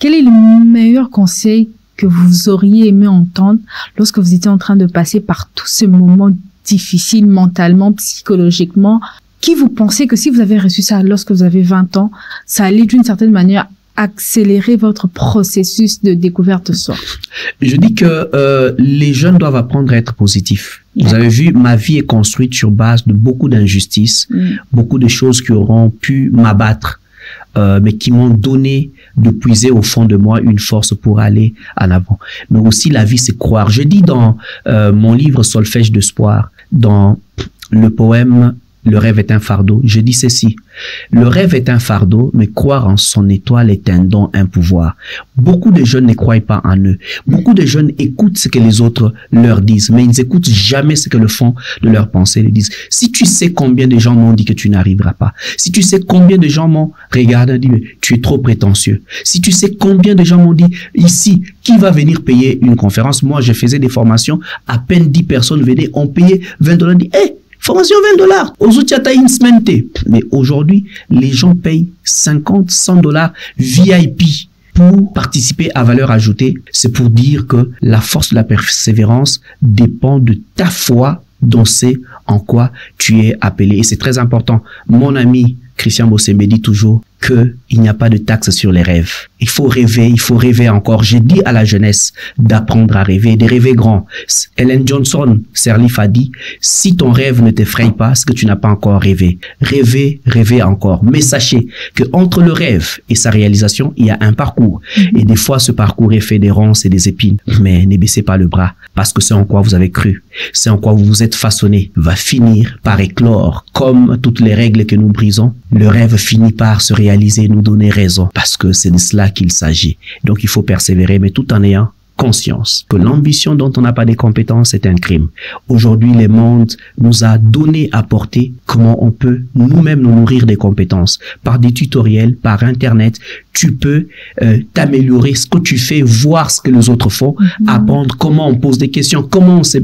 quel est le meilleur conseil que vous auriez aimé entendre lorsque vous étiez en train de passer par tous ces moments difficiles mentalement, psychologiquement, qui vous pensez que si vous avez reçu ça lorsque vous avez 20 ans, ça allait d'une certaine manière accélérer votre processus de découverte de soi? Je dis que les jeunes doivent apprendre à être positifs. Vous avez vu, ma vie est construite sur base de beaucoup d'injustices, beaucoup de choses qui auront pu m'abattre, mais qui m'ont donné de puiser au fond de moi une force pour aller en avant. Mais aussi, la vie, c'est croire. Je dis dans mon livre Solfège d'espoir, dans le poème Le rêve est un fardeau, je dis ceci: le rêve est un fardeau, mais croire en son étoile est un don, un pouvoir. Beaucoup de jeunes ne croient pas en eux. Beaucoup de jeunes écoutent ce que les autres leur disent, mais ils n'écoutent jamais ce que le fond de leur pensée leur disent. Si tu sais combien de gens m'ont dit que tu n'arriveras pas, si tu sais combien de gens m'ont regardé et dit mais tu es trop prétentieux, si tu sais combien de gens m'ont dit ici, qui va venir payer une conférence? Moi, je faisais des formations, à peine 10 personnes venaient, on payait $20, dit hey, formation $20, aux outils à une semaine. Mais aujourd'hui, les gens payent $50, $100 VIP pour participer à valeur ajoutée. C'est pour dire que la force de la persévérance dépend de ta foi, dont c'est en quoi tu es appelé. Et c'est très important. Mon ami Christian Bossembe dit toujours qu'il n'y a pas de taxe sur les rêves. Il faut rêver encore. J'ai dit à la jeunesse d'apprendre à rêver, de rêver grand. Ellen Johnson Sirleaf a dit, si ton rêve ne t'effraie pas, c'est que tu n'as pas encore rêvé. Rêvez encore. Mais sachez que entre le rêve et sa réalisation, il y a un parcours. Et des fois, ce parcours est fait des ronces et des épines. Mais ne baissez pas le bras, parce que c'est en quoi vous avez cru, c'est en quoi vous vous êtes façonné, va finir par éclore. Comme toutes les règles que nous brisons, le rêve finit par se réaliser, nous donner raison, parce que c'est de cela qu'il s'agit. Donc il faut persévérer, mais tout en ayant conscience que l'ambition dont on n'a pas des compétences est un crime. Aujourd'hui, le monde nous a donné à porter comment on peut nous-mêmes nous nourrir des compétences. Par des tutoriels, par Internet, tu peux t'améliorer ce que tu fais, voir ce que les autres font, apprendre comment on pose des questions, comment on sait.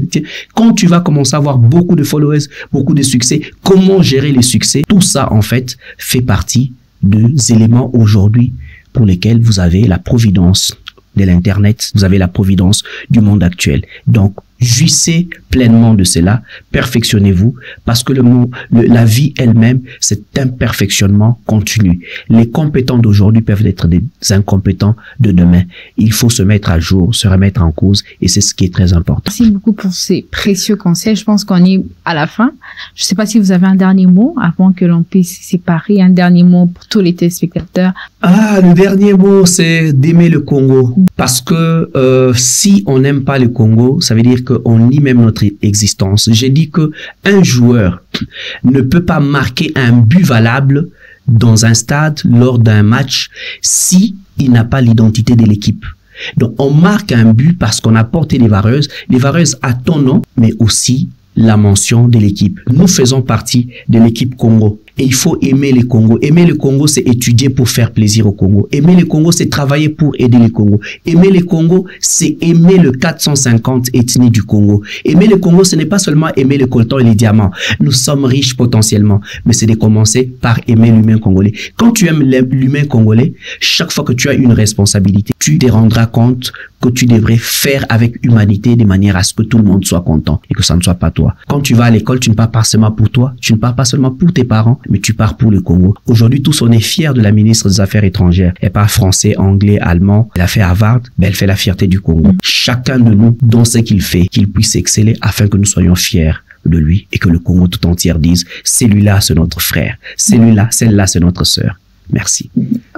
Quand tu vas commencer à avoir beaucoup de followers, beaucoup de succès, comment gérer les succès, tout ça en fait fait partie des éléments aujourd'hui pour lesquels vous avez la providence de l'Internet, vous avez la providence du monde actuel. Donc, jouissez pleinement de cela, perfectionnez-vous, parce que la vie elle-même, c'est un perfectionnement continu. Les compétents d'aujourd'hui peuvent être des incompétents de demain. Il faut se mettre à jour, se remettre en cause, et c'est ce qui est très important. Merci beaucoup pour ces précieux conseils. Je pense qu'on est à la fin. Je ne sais pas si vous avez un dernier mot avant que l'on puisse se séparer, un dernier mot pour tous les téléspectateurs. Ah, le dernier mot, c'est d'aimer le Congo. Parce que si on n'aime pas le Congo, ça veut dire qu'on nie même notre existence. J'ai dit que un joueur ne peut pas marquer un but valable dans un stade lors d'un match si il n'a pas l'identité de l'équipe. Donc on marque un but parce qu'on a porté les vareuses à ton nom, mais aussi la mention de l'équipe. Nous faisons partie de l'équipe Congo. Et il faut aimer le Congo. Aimer le Congo, c'est étudier pour faire plaisir au Congo. Aimer le Congo, c'est travailler pour aider le Congo. Aimer le Congo, c'est aimer le 450 ethnies du Congo. Aimer le Congo, ce n'est pas seulement aimer le coltan et les diamants. Nous sommes riches potentiellement, mais c'est de commencer par aimer l'humain congolais. Quand tu aimes l'humain congolais, chaque fois que tu as une responsabilité, tu te rendras compte que tu devrais faire avec humanité de manière à ce que tout le monde soit content et que ça ne soit pas toi. Quand tu vas à l'école, tu ne pars pas seulement pour toi, tu ne pars pas seulement pour tes parents, mais tu pars pour le Congo. Aujourd'hui, tous on est fiers de la ministre des Affaires étrangères. Elle parle français, anglais, allemand. Elle a fait Harvard, mais elle fait la fierté du Congo. Chacun de nous, dans ce qu'il fait, qu'il puisse exceller afin que nous soyons fiers de lui et que le Congo tout entier dise, celui-là, c'est notre frère. Celui-là, celle-là, c'est notre sœur. Merci.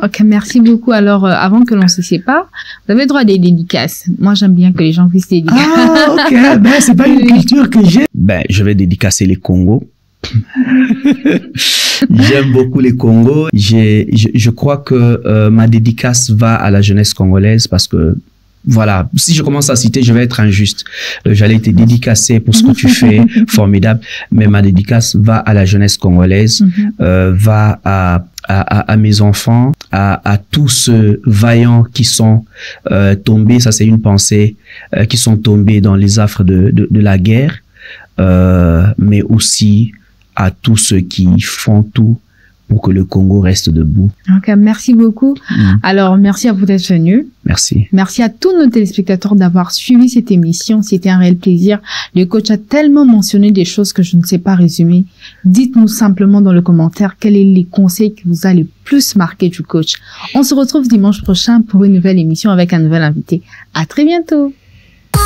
Ok, merci beaucoup. Alors, avant que l'on se sépare, vous avez droit à des dédicaces. Moi, j'aime bien que les gens puissent dédicacer. Ah, ok. Ben, c'est pas une culture que j'ai. Ben, je vais dédicacer les Congos. J'aime beaucoup les Congos. Je crois que ma dédicace va à la jeunesse congolaise parce que voilà, si je commence à citer, je vais être injuste. J'allais te dédicacer pour ce que tu fais, formidable, mais ma dédicace va à la jeunesse congolaise, va à mes enfants, à tous ceux vaillants qui sont tombés, ça c'est une pensée, qui sont tombés dans les affres de la guerre, mais aussi à tous ceux qui font tout pour que le Congo reste debout. Ok, merci beaucoup. Alors, merci à vous d'être venu. Merci. Merci à tous nos téléspectateurs d'avoir suivi cette émission. C'était un réel plaisir. Le coach a tellement mentionné des choses que je ne sais pas résumer. Dites-nous simplement dans le commentaire quels sont les conseils qui vous a le plus marqué du coach. On se retrouve dimanche prochain pour une nouvelle émission avec un nouvel invité. À très bientôt. Oh,